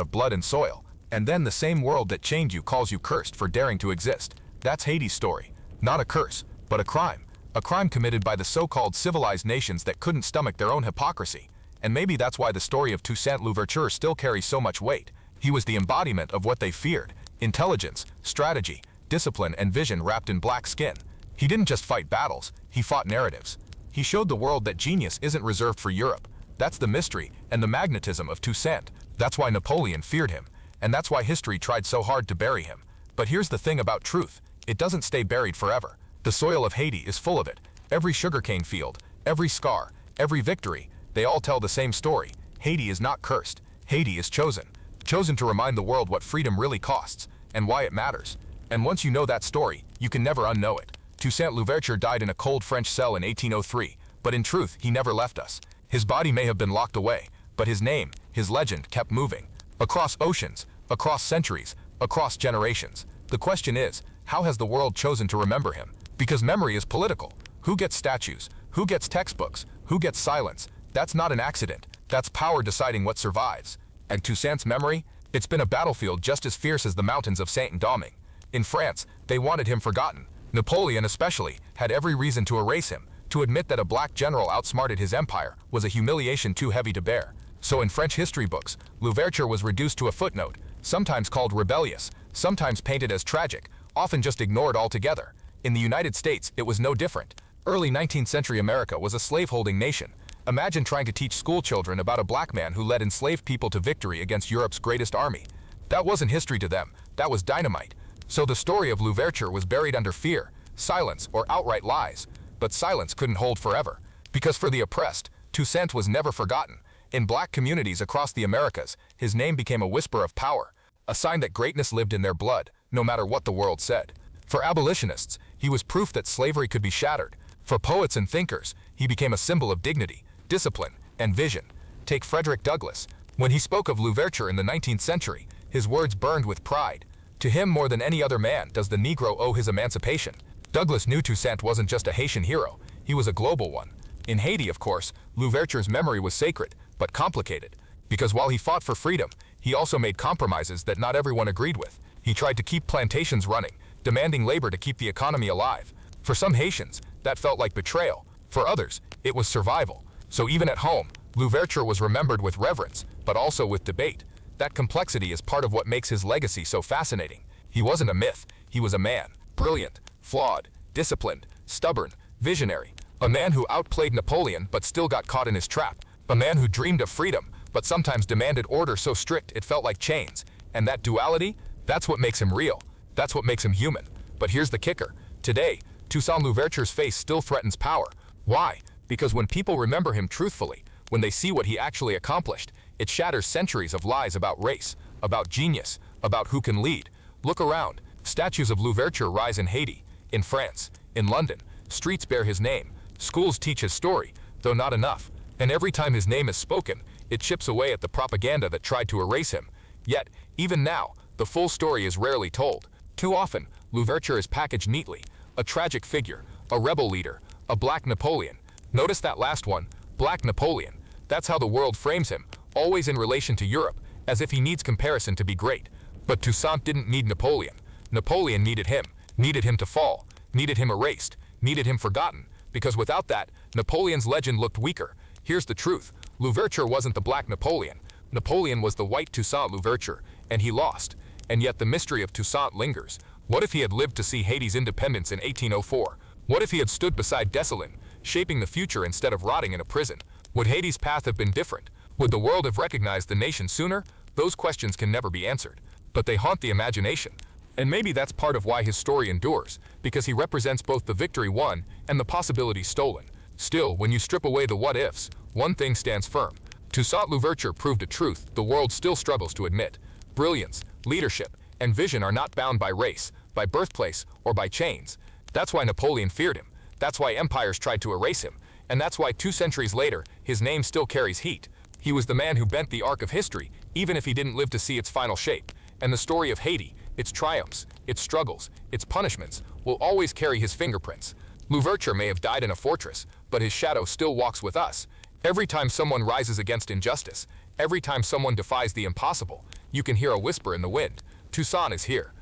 of blood and soil. And then the same world that chained you calls you cursed for daring to exist. That's Haiti's story. Not a curse, but a crime. A crime committed by the so-called civilized nations that couldn't stomach their own hypocrisy. And maybe that's why the story of Toussaint Louverture still carries so much weight. He was the embodiment of what they feared. Intelligence, strategy, discipline, and vision wrapped in black skin. He didn't just fight battles, he fought narratives. He showed the world that genius isn't reserved for Europe. That's the mystery and the magnetism of Toussaint. That's why Napoleon feared him. And that's why history tried so hard to bury him. But here's the thing about truth. It doesn't stay buried forever. The soil of Haiti is full of it. Every sugarcane field, every scar, every victory, they all tell the same story. Haiti is not cursed. Haiti is chosen. Chosen to remind the world what freedom really costs, and why it matters. And once you know that story, you can never unknow it. Toussaint Louverture died in a cold French cell in 1803, but in truth, he never left us. His body may have been locked away, but his name, his legend, kept moving. Across oceans, across centuries, across generations. The question is, how has the world chosen to remember him? Because memory is political. Who gets statues? Who gets textbooks? Who gets silence? That's not an accident. That's power deciding what survives. And Toussaint's memory? It's been a battlefield just as fierce as the mountains of Santo Domingo. In France, they wanted him forgotten. Napoleon especially had every reason to erase him. To admit that a black general outsmarted his empire was a humiliation too heavy to bear. So in French history books, Louverture was reduced to a footnote, sometimes called rebellious, sometimes painted as tragic, often just ignored altogether. In the United States, it was no different. Early 19th century America was a slaveholding nation. Imagine trying to teach school children about a black man who led enslaved people to victory against Europe's greatest army. That wasn't history to them, that was dynamite. So the story of Louverture was buried under fear, silence, or outright lies. But silence couldn't hold forever, because for the oppressed, Toussaint was never forgotten. In black communities across the Americas, his name became a whisper of power, a sign that greatness lived in their blood, no matter what the world said. For abolitionists, he was proof that slavery could be shattered. For poets and thinkers, he became a symbol of dignity, discipline, and vision. Take Frederick Douglass. When he spoke of Louverture in the 19th century, his words burned with pride. To him more than any other man does the Negro owe his emancipation. Douglass knew Toussaint wasn't just a Haitian hero, he was a global one. In Haiti, of course, Louverture's memory was sacred, but complicated. Because while he fought for freedom, he also made compromises that not everyone agreed with. He tried to keep plantations running, demanding labor to keep the economy alive. For some Haitians, that felt like betrayal. For others, it was survival. So even at home, Louverture was remembered with reverence, but also with debate. That complexity is part of what makes his legacy so fascinating. He wasn't a myth, he was a man. Brilliant, flawed, disciplined, stubborn, visionary. A man who outplayed Napoleon but still got caught in his trap. A man who dreamed of freedom, but sometimes demanded order so strict it felt like chains. And that duality, that's what makes him real. That's what makes him human. But here's the kicker. Today, Toussaint Louverture's face still threatens power. Why? Because when people remember him truthfully, when they see what he actually accomplished, it shatters centuries of lies about race, about genius, about who can lead. Look around. Statues of Louverture rise in Haiti, in France, in London. Streets bear his name. Schools teach his story, though not enough. And every time his name is spoken, it chips away at the propaganda that tried to erase him. Yet, even now, the full story is rarely told. Too often, Louverture is packaged neatly. A tragic figure, a rebel leader, a black Napoleon. Notice that last one, Black Napoleon. That's how the world frames him, always in relation to Europe, as if he needs comparison to be great. But Toussaint didn't need Napoleon. Napoleon needed him to fall, needed him erased, needed him forgotten, because without that, Napoleon's legend looked weaker. Here's the truth. Louverture wasn't the black Napoleon. Napoleon was the white Toussaint Louverture, and he lost. And yet the mystery of Toussaint lingers. What if he had lived to see Haiti's independence in 1804? What if he had stood beside Dessalines, shaping the future instead of rotting in a prison? Would Haiti's path have been different? Would the world have recognized the nation sooner? Those questions can never be answered. But they haunt the imagination. And maybe that's part of why his story endures, because he represents both the victory won and the possibility stolen. Still, when you strip away the what-ifs, one thing stands firm. Toussaint Louverture proved a truth the world still struggles to admit. Brilliance, leadership, and vision are not bound by race, by birthplace, or by chains. That's why Napoleon feared him. That's why empires tried to erase him. And that's why 2 centuries later, his name still carries heat. He was the man who bent the arc of history, even if he didn't live to see its final shape. And the story of Haiti, its triumphs, its struggles, its punishments, will always carry his fingerprints. Louverture may have died in a fortress, but his shadow still walks with us. Every time someone rises against injustice, every time someone defies the impossible, you can hear a whisper in the wind. Toussaint is here.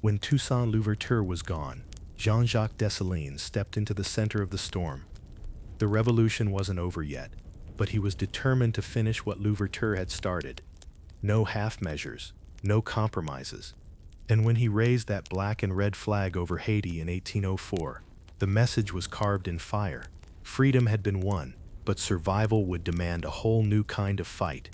When Toussaint Louverture was gone, Jean-Jacques Dessalines stepped into the center of the storm. The revolution wasn't over yet, but he was determined to finish what Louverture had started. No half measures, no compromises. And when he raised that black and red flag over Haiti in 1804, the message was carved in fire. Freedom had been won, but survival would demand a whole new kind of fight.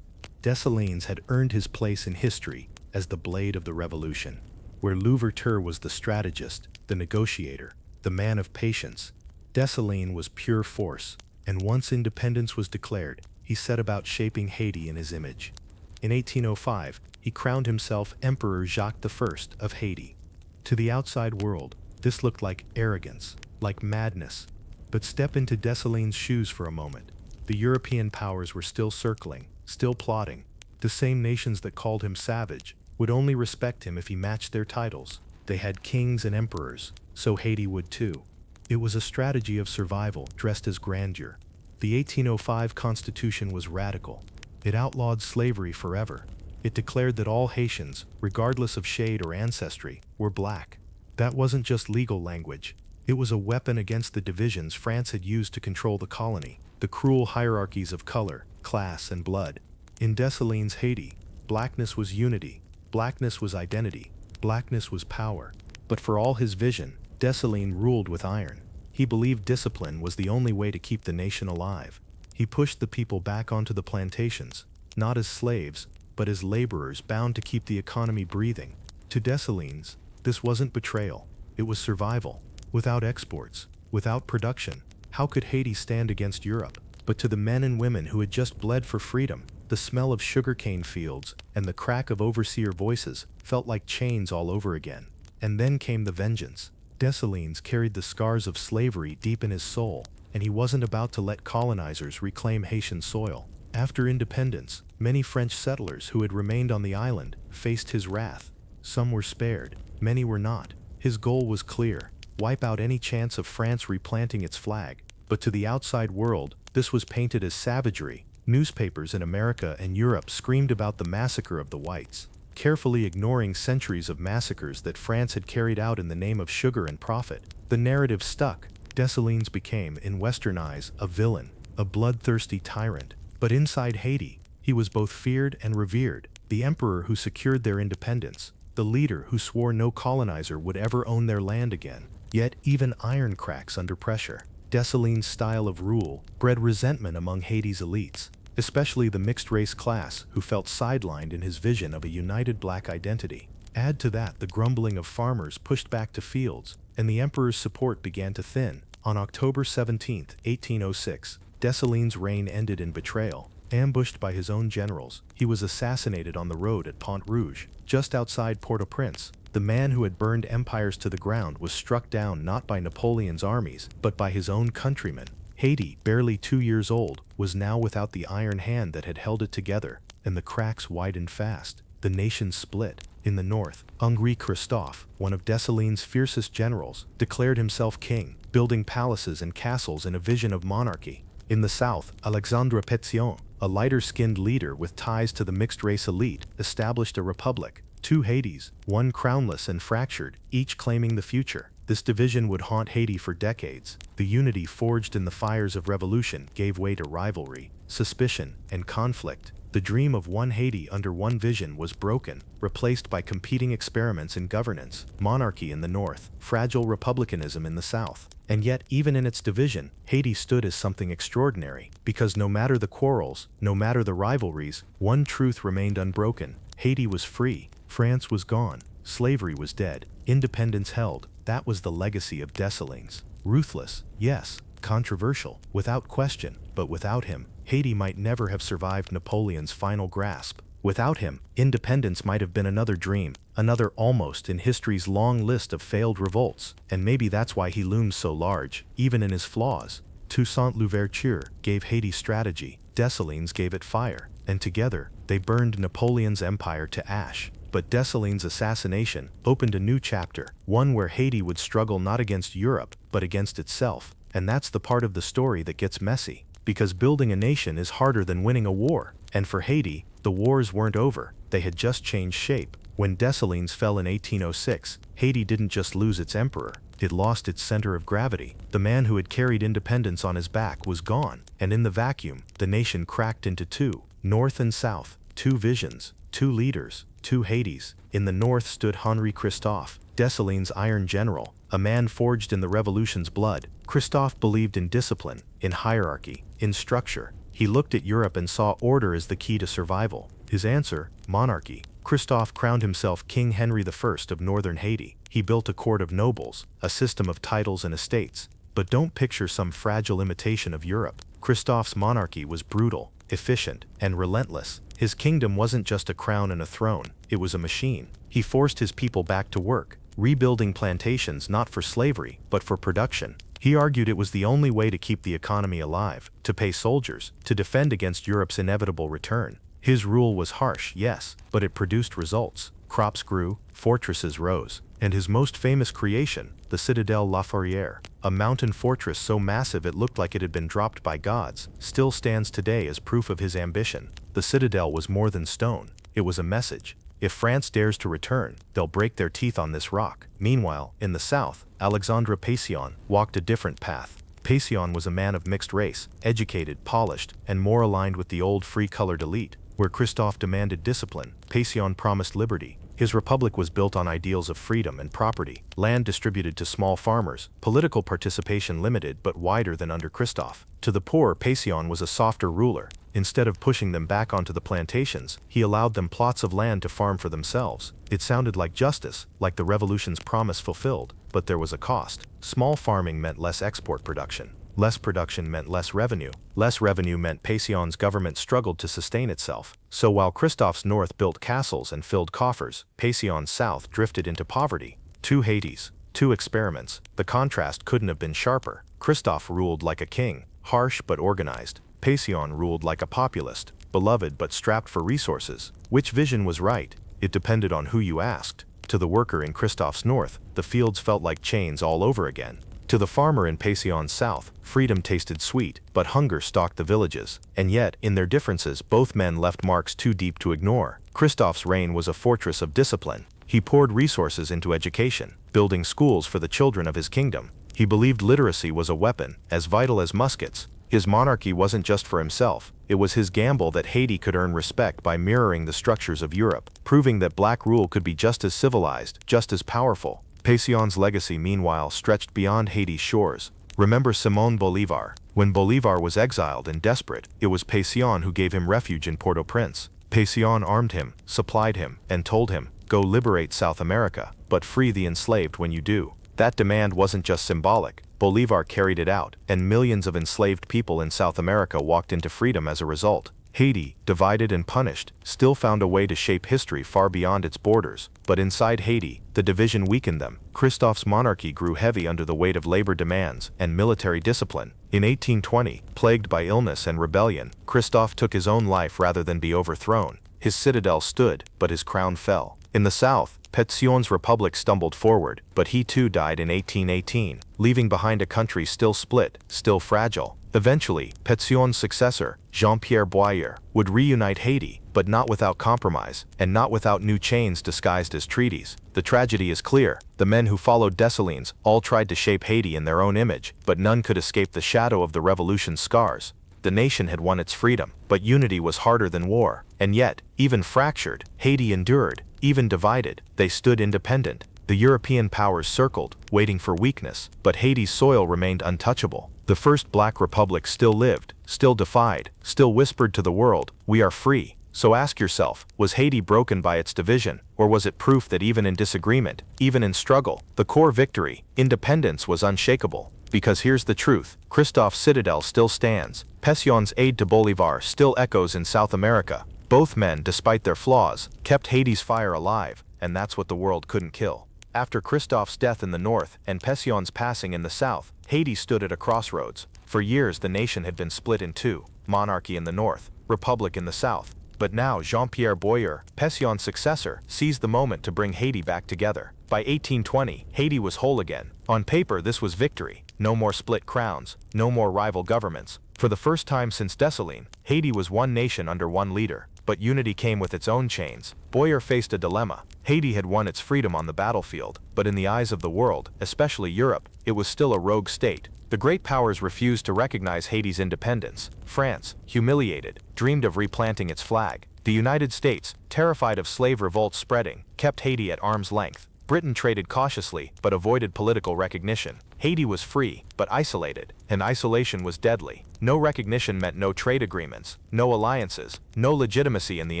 Dessalines had earned his place in history as the blade of the revolution, where Louverture was the strategist, the negotiator, the man of patience. Dessalines was pure force, and once independence was declared, he set about shaping Haiti in his image. In 1805, he crowned himself Emperor Jacques I of Haiti. To the outside world, this looked like arrogance, like madness. But step into Dessalines' shoes for a moment. The European powers were still circling, still plotting. The same nations that called him savage would only respect him if he matched their titles. They had kings and emperors, so Haiti would too. It was a strategy of survival dressed as grandeur. The 1805 Constitution was radical. It outlawed slavery forever. It declared that all Haitians, regardless of shade or ancestry, were black. That wasn't just legal language. It was a weapon against the divisions France had used to control the colony, the cruel hierarchies of color, class, and blood. In Dessalines, Haiti, blackness was unity, blackness was identity, blackness was power. But for all his vision, Dessalines ruled with iron. He believed discipline was the only way to keep the nation alive. He pushed the people back onto the plantations, not as slaves, but as laborers bound to keep the economy breathing. To Dessalines, this wasn't betrayal, it was survival. Without exports, without production, how could Haiti stand against Europe? But to the men and women who had just bled for freedom, the smell of sugarcane fields and the crack of overseer voices felt like chains all over again. And then came the vengeance. Dessalines carried the scars of slavery deep in his soul, and he wasn't about to let colonizers reclaim Haitian soil. After independence, many French settlers who had remained on the island faced his wrath. Some were spared, many were not. His goal was clear: wipe out any chance of France replanting its flag. But to the outside world, this was painted as savagery. Newspapers in America and Europe screamed about the massacre of the whites, carefully ignoring centuries of massacres that France had carried out in the name of sugar and profit. The narrative stuck. Dessalines became, in Western eyes, a villain, a bloodthirsty tyrant. But inside Haiti, he was both feared and revered, the emperor who secured their independence, the leader who swore no colonizer would ever own their land again. Yet even iron cracks under pressure. Dessalines' style of rule bred resentment among Haiti's elites, especially the mixed-race class who felt sidelined in his vision of a united black identity. Add to that the grumbling of farmers pushed back to fields, and the emperor's support began to thin. On October 17, 1806, Dessalines' reign ended in betrayal. Ambushed by his own generals, he was assassinated on the road at Pont Rouge, just outside Port-au-Prince. The man who had burned empires to the ground was struck down not by Napoleon's armies, but by his own countrymen. Haiti, barely 2 years old, was now without the iron hand that had held it together, and the cracks widened fast. The nation split. In the north, Henri Christophe, one of Dessalines' fiercest generals, declared himself king, building palaces and castles in a vision of monarchy. In the south, Alexandre Pétion, a lighter-skinned leader with ties to the mixed-race elite, established a republic. 2 Haitis, one crownless and fractured, each claiming the future. This division would haunt Haiti for decades. The unity forged in the fires of revolution gave way to rivalry, suspicion, and conflict. The dream of one Haiti under one vision was broken, replaced by competing experiments in governance, monarchy in the north, fragile republicanism in the south. And yet, even in its division, Haiti stood as something extraordinary, because no matter the quarrels, no matter the rivalries, one truth remained unbroken: Haiti was free, France was gone, slavery was dead, independence held. That was the legacy of Dessalines. Ruthless, yes, controversial, without question, but without him, Haiti might never have survived Napoleon's final grasp. Without him, independence might have been another dream, another almost in history's long list of failed revolts, and maybe that's why he looms so large, even in his flaws. Toussaint Louverture gave Haiti strategy, Dessalines gave it fire, and together, they burned Napoleon's empire to ash. But Dessalines' assassination opened a new chapter, one where Haiti would struggle not against Europe, but against itself. And that's the part of the story that gets messy, because building a nation is harder than winning a war. And for Haiti, the wars weren't over, they had just changed shape. When Dessalines fell in 1806, Haiti didn't just lose its emperor, it lost its center of gravity. The man who had carried independence on his back was gone, and in the vacuum, the nation cracked into two, north and south, 2 visions, 2 leaders, 2 Haitis. In the north stood Henri Christophe, Dessalines' iron general, a man forged in the revolution's blood. Christophe believed in discipline, in hierarchy, in structure. He looked at Europe and saw order as the key to survival. His answer: monarchy. Christophe crowned himself King Henry I of northern Haiti. He built a court of nobles, a system of titles and estates. But don't picture some fragile imitation of Europe. Christophe's monarchy was brutal, efficient, and relentless. His kingdom wasn't just a crown and a throne, it was a machine. He forced his people back to work, rebuilding plantations not for slavery, but for production. He argued it was the only way to keep the economy alive, to pay soldiers, to defend against Europe's inevitable return. His rule was harsh, yes, but it produced results. Crops grew, fortresses rose, and his most famous creation, the Citadelle La Ferrière, a mountain fortress so massive it looked like it had been dropped by gods, still stands today as proof of his ambition. The citadel was more than stone, it was a message. If France dares to return, they'll break their teeth on this rock. Meanwhile, in the south, Alexandre Pétion walked a different path. Pétion was a man of mixed race, educated, polished, and more aligned with the old free-colored elite. Where Christophe demanded discipline, Pétion promised liberty. His republic was built on ideals of freedom and property, land distributed to small farmers, political participation limited but wider than under Christophe. To the poor, Pétion was a softer ruler. Instead of pushing them back onto the plantations, he allowed them plots of land to farm for themselves. It sounded like justice, like the revolution's promise fulfilled, but there was a cost. Small farming meant less export production. Less production meant less revenue. Less revenue meant Pétion's government struggled to sustain itself. So while Christophe's north built castles and filled coffers, Pétion's south drifted into poverty. Two Haitis, two experiments. The contrast couldn't have been sharper. Christophe ruled like a king, harsh but organized. Pétion ruled like a populist, beloved but strapped for resources. Which vision was right? It depended on who you asked. To the worker in Christophe's north, the fields felt like chains all over again. To the farmer in Pétion's south, freedom tasted sweet, but hunger stalked the villages. And yet, in their differences, both men left marks too deep to ignore. Christophe's reign was a fortress of discipline. He poured resources into education, building schools for the children of his kingdom. He believed literacy was a weapon, as vital as muskets. His monarchy wasn't just for himself. It was his gamble that Haiti could earn respect by mirroring the structures of Europe, proving that black rule could be just as civilized, just as powerful. Pétion's legacy, meanwhile, stretched beyond Haiti's shores. Remember Simón Bolívar. When Bolívar was exiled and desperate, it was Pétion who gave him refuge in Port-au-Prince. Pétion armed him, supplied him, and told him, "Go liberate South America, but free the enslaved when you do." That demand wasn't just symbolic. Bolívar carried it out, and millions of enslaved people in South America walked into freedom as a result. Haiti, divided and punished, still found a way to shape history far beyond its borders. But inside Haiti, the division weakened them. Christophe's monarchy grew heavy under the weight of labor demands and military discipline. In 1820, plagued by illness and rebellion, Christophe took his own life rather than be overthrown. His citadel stood, but his crown fell. In the south, Pétion's republic stumbled forward, but he too died in 1818, leaving behind a country still split, still fragile. Eventually, Pétion's successor, Jean-Pierre Boyer, would reunite Haiti, but not without compromise, and not without new chains disguised as treaties. The tragedy is clear. The men who followed Dessalines all tried to shape Haiti in their own image, but none could escape the shadow of the revolution's scars. The nation had won its freedom, but unity was harder than war. And yet, even fractured, Haiti endured. Even divided, they stood independent. The European powers circled, waiting for weakness, but Haiti's soil remained untouchable. The first black republic still lived, still defied, still whispered to the world, "We are free." So ask yourself, was Haiti broken by its division, or was it proof that even in disagreement, even in struggle, the core victory, independence, was unshakable? Because here's the truth, Christophe's citadel still stands. Pétion's aid to Bolívar still echoes in South America. Both men, despite their flaws, kept Haiti's fire alive, and that's what the world couldn't kill. After Christophe's death in the north and Pétion's passing in the south, Haiti stood at a crossroads. For years the nation had been split in two, monarchy in the north, republic in the south. But now Jean-Pierre Boyer, Pétion's successor, seized the moment to bring Haiti back together. By 1820, Haiti was whole again. On paper, this was victory. No more split crowns, no more rival governments. For the first time since Dessalines, Haiti was one nation under one leader. But unity came with its own chains. Boyer faced a dilemma. Haiti had won its freedom on the battlefield, but in the eyes of the world, especially Europe, it was still a rogue state. The great powers refused to recognize Haiti's independence. France, humiliated, dreamed of replanting its flag. The United States, terrified of slave revolts spreading, kept Haiti at arm's length. Britain traded cautiously, but avoided political recognition. Haiti was free, but isolated, and isolation was deadly. No recognition meant no trade agreements, no alliances, no legitimacy in the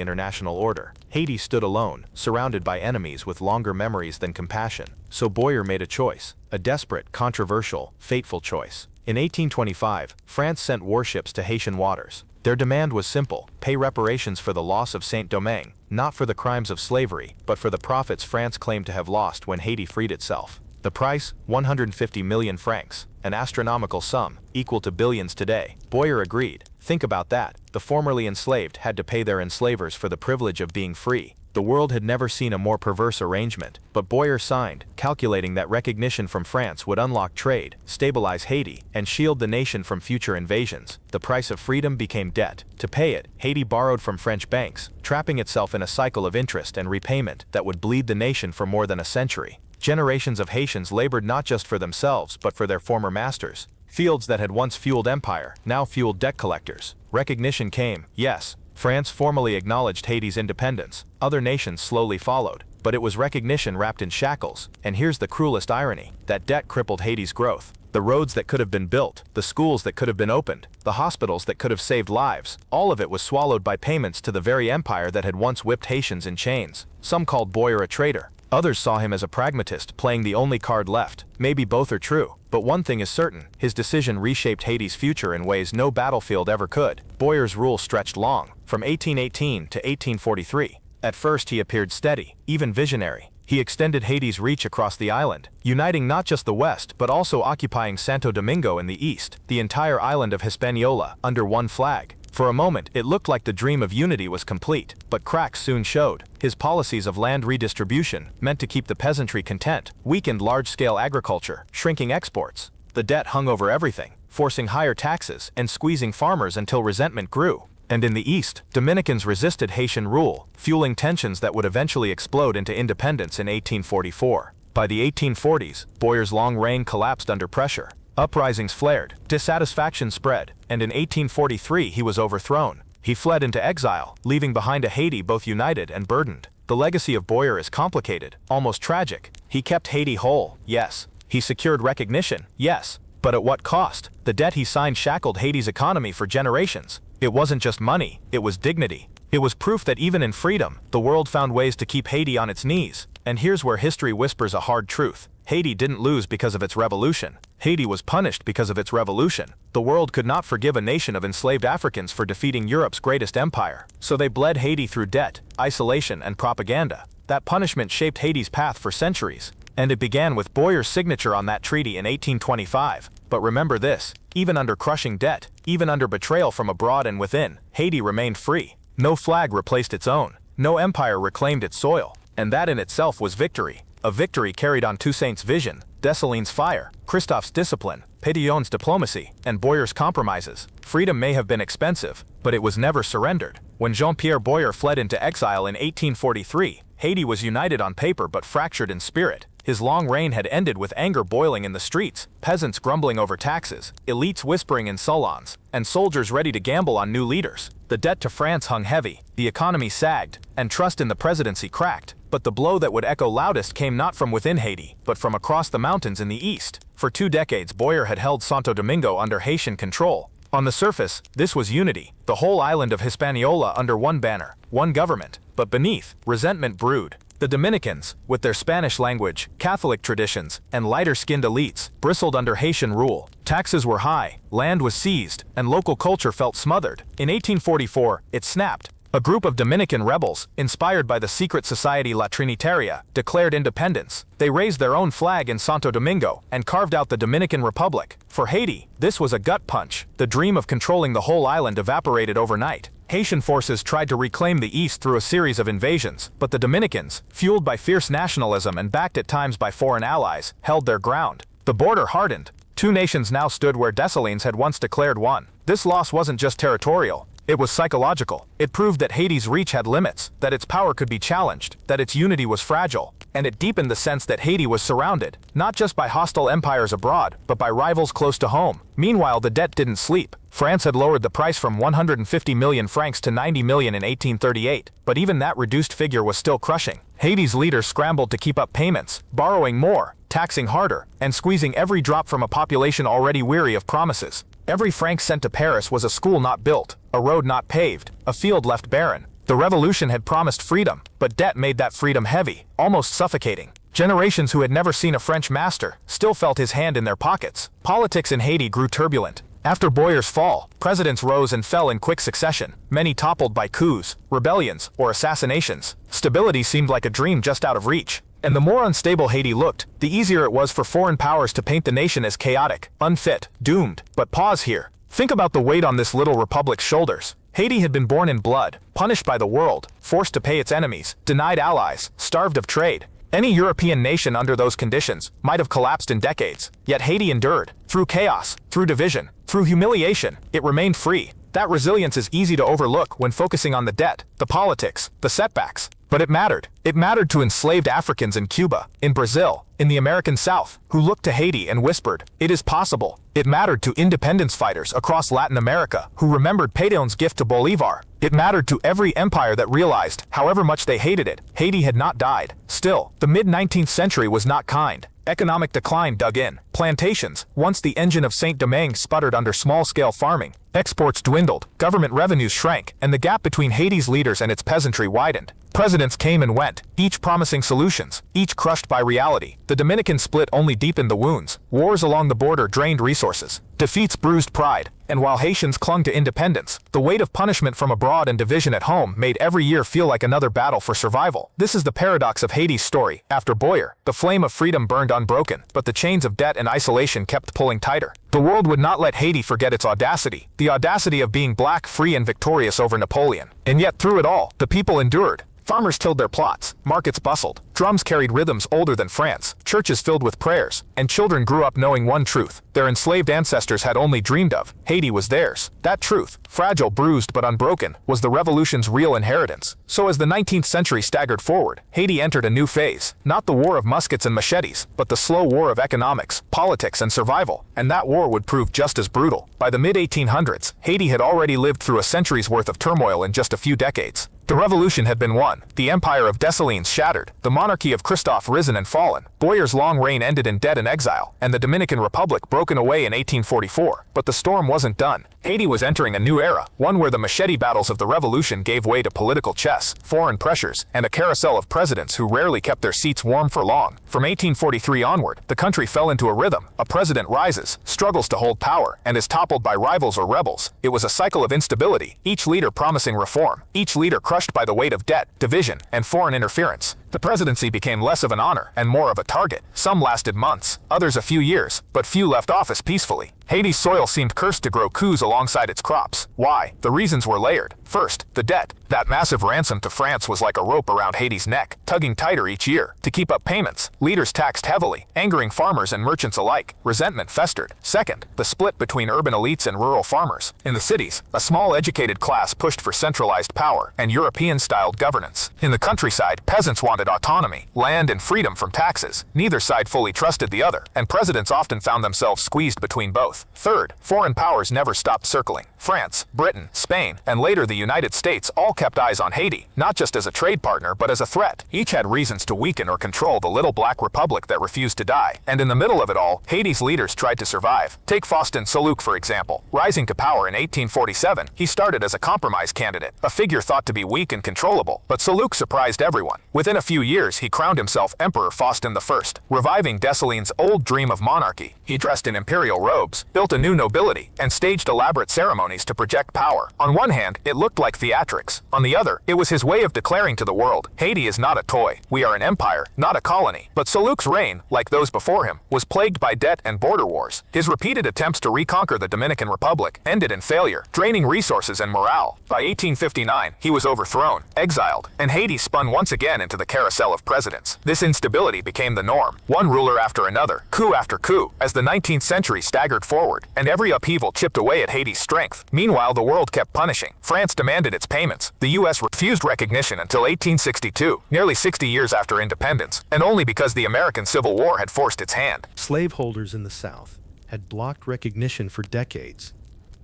international order. Haiti stood alone, surrounded by enemies with longer memories than compassion. So Boyer made a choice, a desperate, controversial, fateful choice. In 1825, France sent warships to Haitian waters. Their demand was simple: pay reparations for the loss of Saint Domingo, not for the crimes of slavery, but for the profits France claimed to have lost when Haiti freed itself. The price, 150 million francs, an astronomical sum, equal to billions today. Boyer agreed. Think about that. The formerly enslaved had to pay their enslavers for the privilege of being free. The world had never seen a more perverse arrangement, but Boyer signed, calculating that recognition from France would unlock trade, stabilize Haiti, and shield the nation from future invasions. The price of freedom became debt. To pay it, Haiti borrowed from French banks, trapping itself in a cycle of interest and repayment that would bleed the nation for more than a century. Generations of Haitians labored not just for themselves but for their former masters. Fields that had once fueled empire now fueled debt collectors. Recognition came, yes, France formally acknowledged Haiti's independence. Other nations slowly followed, but it was recognition wrapped in shackles. And here's the cruelest irony: that debt crippled Haiti's growth. The roads that could have been built, the schools that could have been opened, the hospitals that could have saved lives, all of it was swallowed by payments to the very empire that had once whipped Haitians in chains. Some called Boyer a traitor. Others saw him as a pragmatist, playing the only card left. Maybe both are true, but one thing is certain: his decision reshaped Haiti's future in ways no battlefield ever could. Boyer's rule stretched long, from 1818 to 1843. At first he appeared steady, even visionary. He extended Haiti's reach across the island, uniting not just the west but also occupying Santo Domingo in the east, the entire island of Hispaniola, under one flag. For a moment, it looked like the dream of unity was complete, but cracks soon showed. His policies of land redistribution, meant to keep the peasantry content, weakened large-scale agriculture, shrinking exports. The debt hung over everything, forcing higher taxes and squeezing farmers until resentment grew. And in the east, Dominicans resisted Haitian rule, fueling tensions that would eventually explode into independence in 1844. By the 1840s, Boyer's long reign collapsed under pressure. Uprisings flared, dissatisfaction spread, and in 1843 he was overthrown. He fled into exile, leaving behind a Haiti both united and burdened. The legacy of Boyer is complicated, almost tragic. He kept Haiti whole, yes. He secured recognition, yes. But at what cost? The debt he signed shackled Haiti's economy for generations. It wasn't just money, it was dignity. It was proof that even in freedom, the world found ways to keep Haiti on its knees. And here's where history whispers a hard truth: Haiti didn't lose because of its revolution. Haiti was punished because of its revolution. The world could not forgive a nation of enslaved Africans for defeating Europe's greatest empire. So they bled Haiti through debt, isolation, and propaganda. That punishment shaped Haiti's path for centuries. And it began with Boyer's signature on that treaty in 1825. But remember this: even under crushing debt, even under betrayal from abroad and within, Haiti remained free. No flag replaced its own. No empire reclaimed its soil. And that in itself was victory. A victory carried on Toussaint's vision, Dessalines' fire, Christophe's discipline, Pétion's diplomacy, and Boyer's compromises. Freedom may have been expensive, but it was never surrendered. When Jean-Pierre Boyer fled into exile in 1843, Haiti was united on paper but fractured in spirit. His long reign had ended with anger boiling in the streets, peasants grumbling over taxes, elites whispering in salons, and soldiers ready to gamble on new leaders. The debt to France hung heavy, the economy sagged, and trust in the presidency cracked. But the blow that would echo loudest came not from within Haiti, but from across the mountains in the east. For 2 decades, Boyer had held Santo Domingo under Haitian control. On the surface, this was unity, the whole island of Hispaniola under one banner, one government. But beneath, resentment brewed. The Dominicans, with their Spanish language, Catholic traditions, and lighter-skinned elites, bristled under Haitian rule. Taxes were high, land was seized, and local culture felt smothered. In 1844, it snapped. A group of Dominican rebels, inspired by the secret society La Trinitaria, declared independence. They raised their own flag in Santo Domingo and carved out the Dominican Republic. For Haiti, this was a gut punch. The dream of controlling the whole island evaporated overnight. Haitian forces tried to reclaim the east through a series of invasions, but the Dominicans, fueled by fierce nationalism and backed at times by foreign allies, held their ground. The border hardened. 2 nations now stood where Dessalines had once declared one. This loss wasn't just territorial. It was psychological. It proved that Haiti's reach had limits, that its power could be challenged, that its unity was fragile, and it deepened the sense that Haiti was surrounded, not just by hostile empires abroad, but by rivals close to home. Meanwhile, the debt didn't sleep. France had lowered the price from 150 million francs to 90 million in 1838, but even that reduced figure was still crushing. Haiti's leaders scrambled to keep up payments, borrowing more, taxing harder, and squeezing every drop from a population already weary of promises. Every franc sent to Paris was a school not built, a road not paved, a field left barren. The revolution had promised freedom, but debt made that freedom heavy, almost suffocating. Generations who had never seen a French master still felt his hand in their pockets. Politics in Haiti grew turbulent. After Boyer's fall, presidents rose and fell in quick succession, many toppled by coups, rebellions, or assassinations. Stability seemed like a dream just out of reach. And the more unstable Haiti looked, the easier it was for foreign powers to paint the nation as chaotic, unfit, doomed. But pause here. Think about the weight on this little republic's shoulders. Haiti had been born in blood, punished by the world, forced to pay its enemies, denied allies, starved of trade. Any European nation under those conditions might have collapsed in decades. Yet Haiti endured. Through chaos, through division, through humiliation, it remained free. That resilience is easy to overlook when focusing on the debt, the politics, the setbacks. But it mattered. It mattered to enslaved Africans in Cuba, in Brazil, in the American South, who looked to Haiti and whispered, "It is possible." It mattered to independence fighters across Latin America who remembered Pétion's gift to Bolivar. It mattered to every empire that realized, however much they hated it, Haiti had not died. Still, the mid-19th century was not kind. Economic decline dug in. Plantations, once the engine of Saint Domingue, sputtered under small-scale farming. Exports dwindled, government revenues shrank, and the gap between Haiti's leaders and its peasantry widened. Presidents came and went, each promising solutions, each crushed by reality. The Dominican split only deepened the wounds. Wars along the border drained resources. Defeats bruised pride. And while Haitians clung to independence, the weight of punishment from abroad and division at home made every year feel like another battle for survival. This is the paradox of Haiti's story. After Boyer, the flame of freedom burned unbroken, but the chains of debt and isolation kept pulling tighter. The world would not let Haiti forget its audacity, the audacity of being black, free, and victorious over Napoleon. And yet through it all, the people endured. Farmers tilled their plots, markets bustled, drums carried rhythms older than France, churches filled with prayers, and children grew up knowing one truth their enslaved ancestors had only dreamed of: Haiti was theirs. That truth, fragile, bruised, but unbroken, was the revolution's real inheritance. So as the 19th century staggered forward, Haiti entered a new phase, not the war of muskets and machetes, but the slow war of economics, politics, and survival. And that war would prove just as brutal. By the mid-1800s, Haiti had already lived through a century's worth of turmoil in just a few decades. The revolution had been won, the empire of Dessalines shattered, the monarchy of Christophe risen and fallen, Boyer's long reign ended in debt and exile, and the Dominican Republic broken away in 1844. But the storm wasn't done. Haiti was entering a new era, one where the machete battles of the revolution gave way to political chess, foreign pressures, and a carousel of presidents who rarely kept their seats warm for long. From 1843 onward, the country fell into a rhythm. A president rises, struggles to hold power, and is toppled by rivals or rebels. It was a cycle of instability, each leader promising reform, each leader crushed by the weight of debt, division, and foreign interference. The presidency became less of an honor and more of a target. Some lasted months, others a few years, but few left office peacefully. Haiti's soil seemed cursed to grow coups alongside its crops. Why? The reasons were layered. First, the debt. That massive ransom to France was like a rope around Haiti's neck, tugging tighter each year. To keep up payments, leaders taxed heavily, angering farmers and merchants alike. Resentment festered. Second, the split between urban elites and rural farmers. In the cities, a small educated class pushed for centralized power and European-styled governance. In the countryside, peasants wanted autonomy, land, and freedom from taxes. Neither side fully trusted the other, and presidents often found themselves squeezed between both. Third, foreign powers never stopped circling. France, Britain, Spain, and later the United States all kept eyes on Haiti, not just as a trade partner but as a threat. Each had reasons to weaken or control the little black republic that refused to die. And in the middle of it all, Haiti's leaders tried to survive. Take Faustin Soulouque, for example. Rising to power in 1847, he started as a compromise candidate, a figure thought to be weak and controllable. But Soulouque surprised everyone. Within a few years, he crowned himself Emperor Faustin I, reviving Dessalines' old dream of monarchy. He dressed in imperial robes, built a new nobility, and staged elaborate ceremonies to project power. On one hand, it looked like theatrics. On the other, it was his way of declaring to the world, Haiti is not a toy. We are an empire, not a colony. But Soulouque's reign, like those before him, was plagued by debt and border wars. His repeated attempts to reconquer the Dominican Republic ended in failure, draining resources and morale. By 1859, he was overthrown, exiled, and Haiti spun once again into the carousel of presidents. This instability became the norm, one ruler after another, coup after coup, as the 19th century staggered forward, and every upheaval chipped away at Haiti's strength. Meanwhile, the world kept punishing. France demanded its payments. The U.S. refused recognition until 1862, nearly 60 years after independence, and only because the American Civil War had forced its hand. Slaveholders in the South had blocked recognition for decades.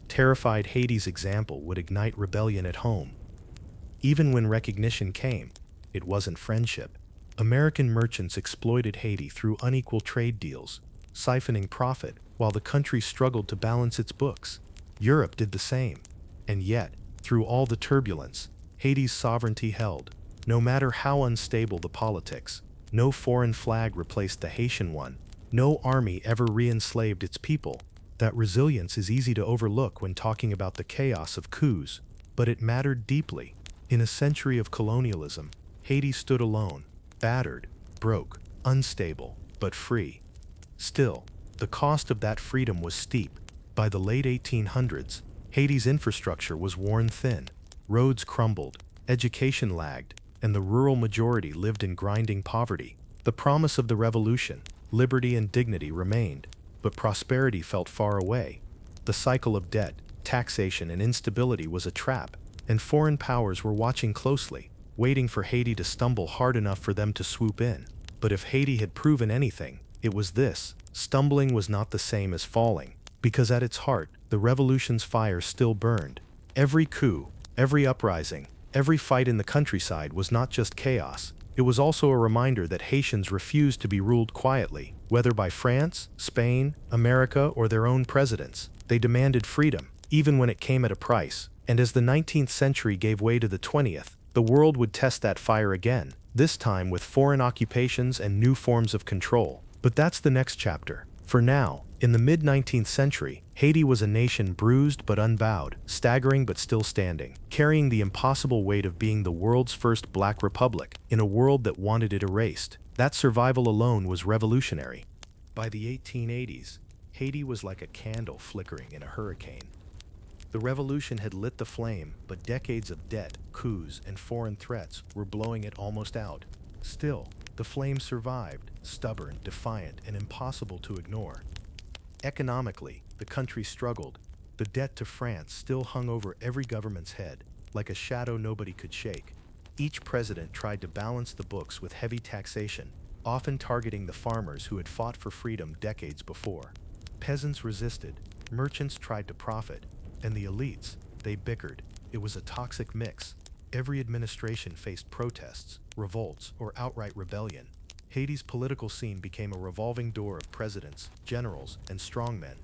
Terrified Haiti's example would ignite rebellion at home. Even when recognition came, it wasn't friendship. American merchants exploited Haiti through unequal trade deals, siphoning profit while the country struggled to balance its books. Europe did the same. And yet, through all the turbulence, Haiti's sovereignty held. No matter how unstable the politics, no foreign flag replaced the Haitian one. No army ever re-enslaved its people. That resilience is easy to overlook when talking about the chaos of coups, but it mattered deeply. In a century of colonialism, Haiti stood alone, battered, broke, unstable, but free. Still, the cost of that freedom was steep. By the late 1800s, Haiti's infrastructure was worn thin. Roads crumbled, education lagged, and the rural majority lived in grinding poverty. The promise of the revolution, liberty and dignity remained, but prosperity felt far away. The cycle of debt, taxation, and instability was a trap, and foreign powers were watching closely, waiting for Haiti to stumble hard enough for them to swoop in. But if Haiti had proven anything, it was this: stumbling was not the same as falling, because at its heart, the revolution's fire still burned. Every coup, every uprising, every fight in the countryside was not just chaos. It was also a reminder that Haitians refused to be ruled quietly, whether by France, Spain, America, or their own presidents. They demanded freedom, even when it came at a price. And as the 19th century gave way to the 20th, the world would test that fire again, this time with foreign occupations and new forms of control. But that's the next chapter. For now, in the mid-19th century, Haiti was a nation bruised but unbowed, staggering but still standing, carrying the impossible weight of being the world's first black republic in a world that wanted it erased. That survival alone was revolutionary. By the 1880s, Haiti was like a candle flickering in a hurricane. The revolution had lit the flame, but decades of debt, coups, and foreign threats were blowing it almost out. Still, the flame survived, stubborn, defiant, and impossible to ignore. Economically, the country struggled. The debt to France still hung over every government's head, like a shadow nobody could shake. Each president tried to balance the books with heavy taxation, often targeting the farmers who had fought for freedom decades before. Peasants resisted, merchants tried to profit, and the elites, they bickered. It was a toxic mix. Every administration faced protests, revolts, or outright rebellion. Haiti's political scene became a revolving door of presidents, generals, and strongmen.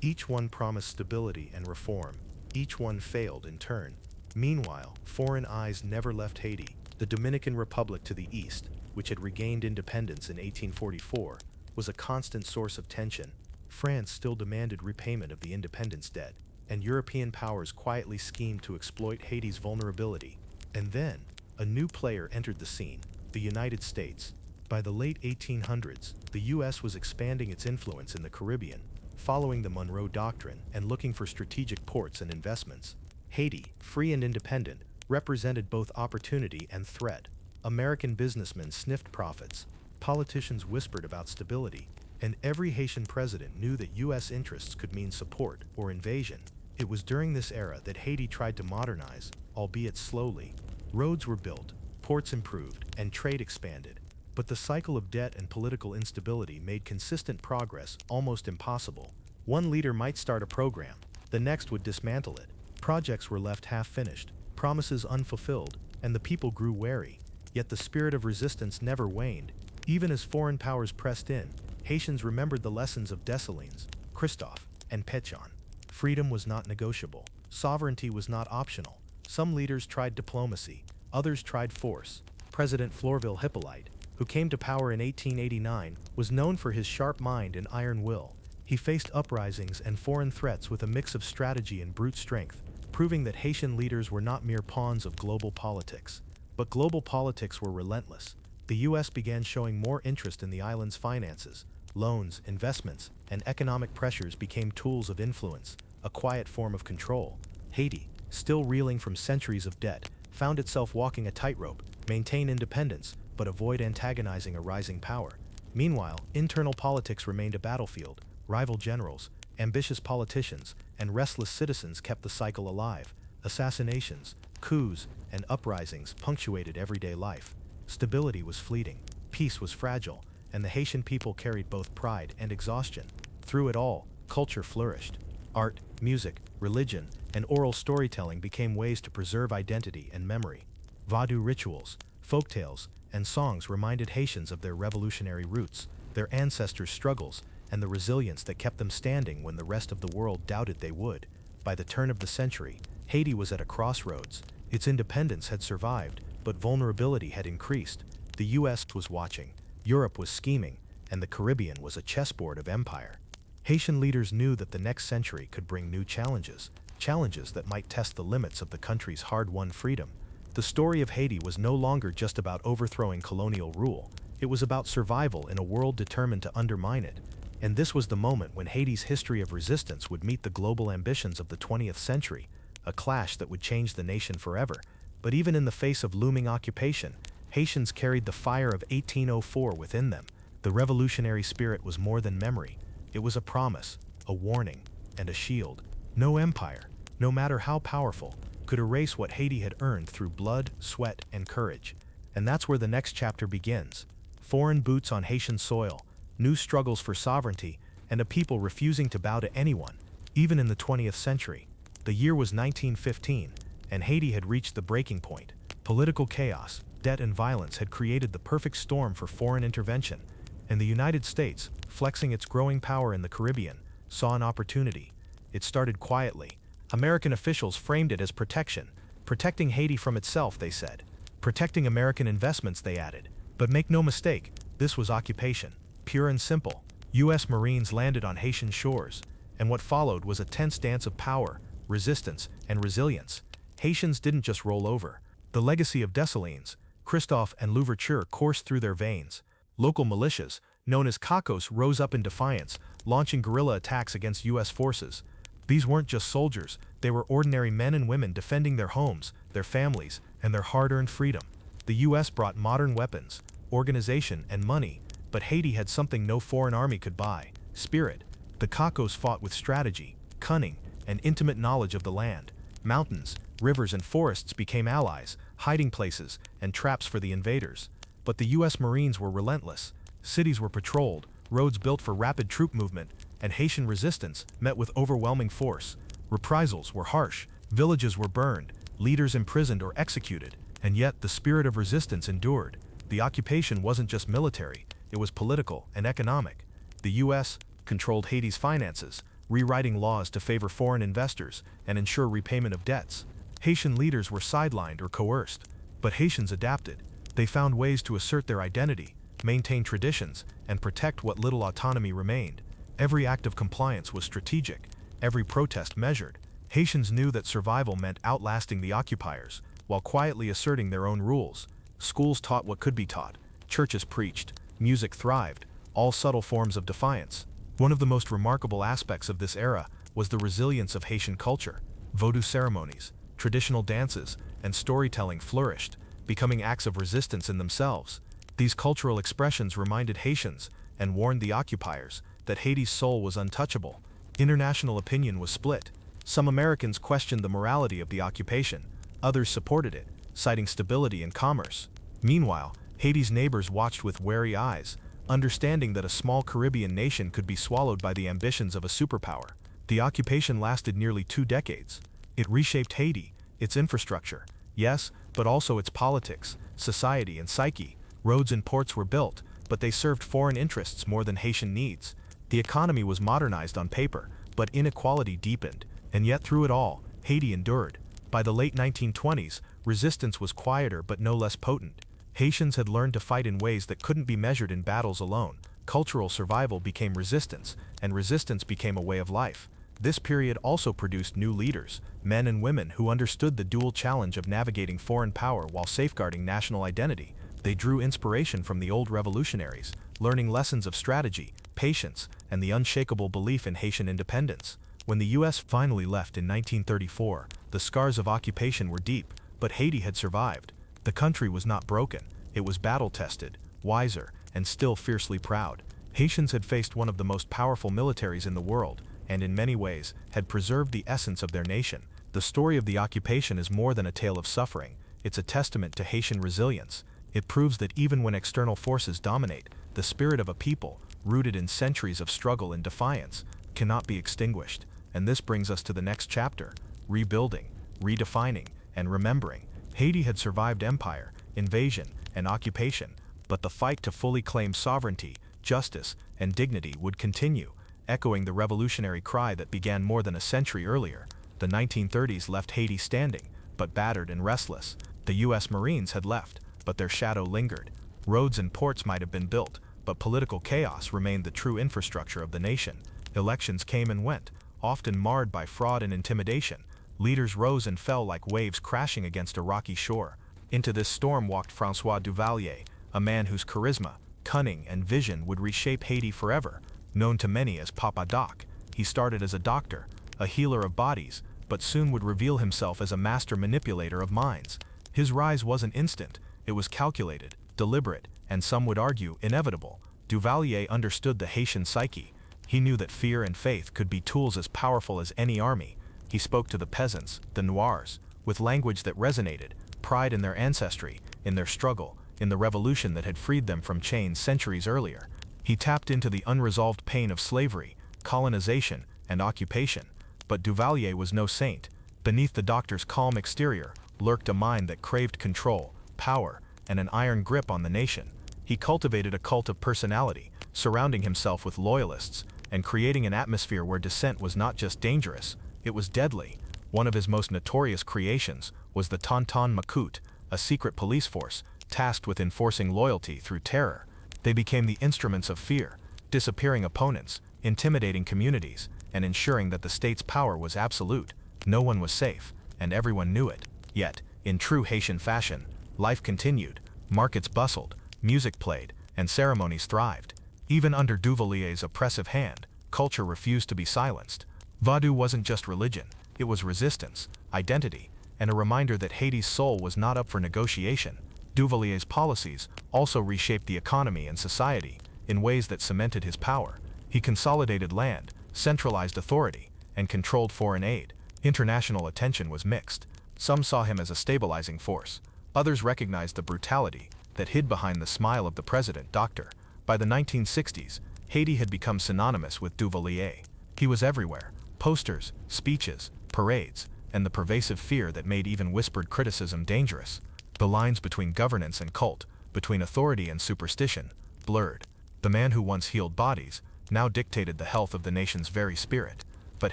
Each one promised stability and reform. Each one failed in turn. Meanwhile, foreign eyes never left Haiti. The Dominican Republic to the east, which had regained independence in 1844, was a constant source of tension. France still demanded repayment of the independence debt, and European powers quietly schemed to exploit Haiti's vulnerability. And then, a new player entered the scene: the United States. By the late 1800s, the U.S. was expanding its influence in the Caribbean, following the Monroe Doctrine and looking for strategic ports and investments. Haiti, free and independent, represented both opportunity and threat. American businessmen sniffed profits, politicians whispered about stability, and every Haitian president knew that U.S. interests could mean support or invasion. It was during this era that Haiti tried to modernize, albeit slowly. Roads were built, ports improved, and trade expanded. But the cycle of debt and political instability made consistent progress almost impossible. One leader might start a program, the next would dismantle it. Projects were left half-finished, promises unfulfilled, and the people grew wary. Yet the spirit of resistance never waned. Even as foreign powers pressed in, Haitians remembered the lessons of Dessalines, Christophe, and Perpetual. Freedom was not negotiable. Sovereignty was not optional. Some leaders tried diplomacy, others tried force. President Florville Hippolyte, who came to power in 1889, was known for his sharp mind and iron will. He faced uprisings and foreign threats with a mix of strategy and brute strength, proving that Haitian leaders were not mere pawns of global politics. But global politics were relentless. The U.S. began showing more interest in the island's finances. Loans, investments, and economic pressures became tools of influence, a quiet form of control. Haiti, still reeling from centuries of debt, found itself walking a tightrope: maintain independence, but avoid antagonizing a rising power. Meanwhile, internal politics remained a battlefield. Rival generals, ambitious politicians, and restless citizens kept the cycle alive. Assassinations, coups, and uprisings punctuated everyday life. Stability was fleeting, peace was fragile, and the Haitian people carried both pride and exhaustion. Through it all, culture flourished. Art, music, religion, and oral storytelling became ways to preserve identity and memory. Vodou rituals, folktales, and songs reminded Haitians of their revolutionary roots, their ancestors' struggles, and the resilience that kept them standing when the rest of the world doubted they would. By the turn of the century, Haiti was at a crossroads. Its independence had survived, but vulnerability had increased. The U.S. was watching, Europe was scheming, and the Caribbean was a chessboard of empire. Haitian leaders knew that the next century could bring new challenges, challenges that might test the limits of the country's hard-won freedom. The story of Haiti was no longer just about overthrowing colonial rule. It was about survival in a world determined to undermine it. And this was the moment when Haiti's history of resistance would meet the global ambitions of the 20th century, a clash that would change the nation forever. But even in the face of looming occupation, Haitians carried the fire of 1804 within them. The revolutionary spirit was more than memory. It was a promise, a warning, and a shield. No empire, no matter how powerful, could erase what Haiti had earned through blood, sweat, and courage. And that's where the next chapter begins. foreign boots on Haitian soil, new struggles for sovereignty, and a people refusing to bow to anyone, even in the 20th century. The year was 1915, and Haiti had reached the breaking point. Political chaos, debt and violence had created the perfect storm for foreign intervention, and the United States, flexing its growing power in the Caribbean, saw an opportunity. It started quietly. American officials framed it as protection, protecting Haiti from itself, they said. Protecting American investments, they added. But make no mistake, this was occupation, pure and simple. U.S. Marines landed on Haitian shores, and what followed was a tense dance of power, resistance, and resilience. Haitians didn't just roll over. The legacy of Dessalines, Christophe, and Louverture coursed through their veins. Local militias, known as cacos, rose up in defiance, launching guerrilla attacks against U.S. forces. These weren't just soldiers, they were ordinary men and women defending their homes, their families, and their hard-earned freedom. The U.S. brought modern weapons, organization, and money, but Haiti had something no foreign army could buy: spirit. The cacos fought with strategy, cunning, and intimate knowledge of the land. Mountains, rivers, and forests became allies, hiding places, and traps for the invaders. But the U.S. Marines were relentless. Cities were patrolled, roads built for rapid troop movement, and Haitian resistance met with overwhelming force. Reprisals were harsh, villages were burned, leaders imprisoned or executed, and yet the spirit of resistance endured. The occupation wasn't just military, it was political and economic. The U.S. controlled Haiti's finances, rewriting laws to favor foreign investors and ensure repayment of debts. Haitian leaders were sidelined or coerced, but Haitians adapted. They found ways to assert their identity, maintain traditions, and protect what little autonomy remained. Every act of compliance was strategic, every protest measured. Haitians knew that survival meant outlasting the occupiers, while quietly asserting their own rules. Schools taught what could be taught, churches preached, music thrived, all subtle forms of defiance. One of the most remarkable aspects of this era was the resilience of Haitian culture. Vodou ceremonies, traditional dances, and storytelling flourished, becoming acts of resistance in themselves. These cultural expressions reminded Haitians, and warned the occupiers, that Haiti's soul was untouchable. International opinion was split. Some Americans questioned the morality of the occupation, others supported it, citing stability and commerce. Meanwhile, Haiti's neighbors watched with wary eyes, understanding that a small Caribbean nation could be swallowed by the ambitions of a superpower. The occupation lasted nearly 2 decades. It reshaped Haiti, its infrastructure, yes, but also its politics, society, and psyche. Roads and ports were built, but they served foreign interests more than Haitian needs. The economy was modernized on paper, but inequality deepened, and yet through it all, Haiti endured. By the late 1920s, resistance was quieter but no less potent. Haitians had learned to fight in ways that couldn't be measured in battles alone. Cultural survival became resistance, and resistance became a way of life. This period also produced new leaders, men and women who understood the dual challenge of navigating foreign power while safeguarding national identity. They drew inspiration from the old revolutionaries, learning lessons of strategy, patience, and the unshakable belief in Haitian independence. When the U.S. finally left in 1934, the scars of occupation were deep, but Haiti had survived. The country was not broken, it was battle-tested, wiser, and still fiercely proud. Haitians had faced one of the most powerful militaries in the world, and in many ways, had preserved the essence of their nation. The story of the occupation is more than a tale of suffering, it's a testament to Haitian resilience. It proves that even when external forces dominate, the spirit of a people, rooted in centuries of struggle and defiance, cannot be extinguished. And this brings us to the next chapter: rebuilding, redefining, and remembering. Haiti had survived empire, invasion, and occupation, but the fight to fully claim sovereignty, justice, and dignity would continue, echoing the revolutionary cry that began more than a century earlier. The 1930s left Haiti standing, but battered and restless. The U.S. Marines had left, but their shadow lingered. Roads and ports might have been built, but political chaos remained the true infrastructure of the nation. Elections came and went, often marred by fraud and intimidation. Leaders rose and fell like waves crashing against a rocky shore. Into this storm walked François Duvalier, a man whose charisma, cunning, and vision would reshape Haiti forever. Known to many as Papa Doc, he started as a doctor, a healer of bodies, but soon would reveal himself as a master manipulator of minds. His rise wasn't instant, it was calculated, deliberate, and some would argue inevitable. Duvalier understood the Haitian psyche. He knew that fear and faith could be tools as powerful as any army. He spoke to the peasants, the Noirs, with language that resonated, pride in their ancestry, in their struggle, in the revolution that had freed them from chains centuries earlier. He tapped into the unresolved pain of slavery, colonization, and occupation. But Duvalier was no saint. Beneath the doctor's calm exterior lurked a mind that craved control, power, and an iron grip on the nation. He cultivated a cult of personality, surrounding himself with loyalists, and creating an atmosphere where dissent was not just dangerous, it was deadly. One of his most notorious creations was the Ton Makoot, a secret police force tasked with enforcing loyalty through terror. They became the instruments of fear, disappearing opponents, intimidating communities, and ensuring that the state's power was absolute. No one was safe, and everyone knew it. Yet, in true Haitian fashion, life continued, markets bustled, music played, and ceremonies thrived. Even under Duvalier's oppressive hand, culture refused to be silenced. Vodou wasn't just religion, it was resistance, identity, and a reminder that Haiti's soul was not up for negotiation. Duvalier's policies also reshaped the economy and society in ways that cemented his power. He consolidated land, centralized authority, and controlled foreign aid. International attention was mixed. Some saw him as a stabilizing force. Others recognized the brutality that hid behind the smile of the president, Dr. By the 1960s, Haiti had become synonymous with Duvalier. He was everywhere: posters, speeches, parades, and the pervasive fear that made even whispered criticism dangerous. The lines between governance and cult, between authority and superstition, blurred. The man who once healed bodies now dictated the health of the nation's very spirit. But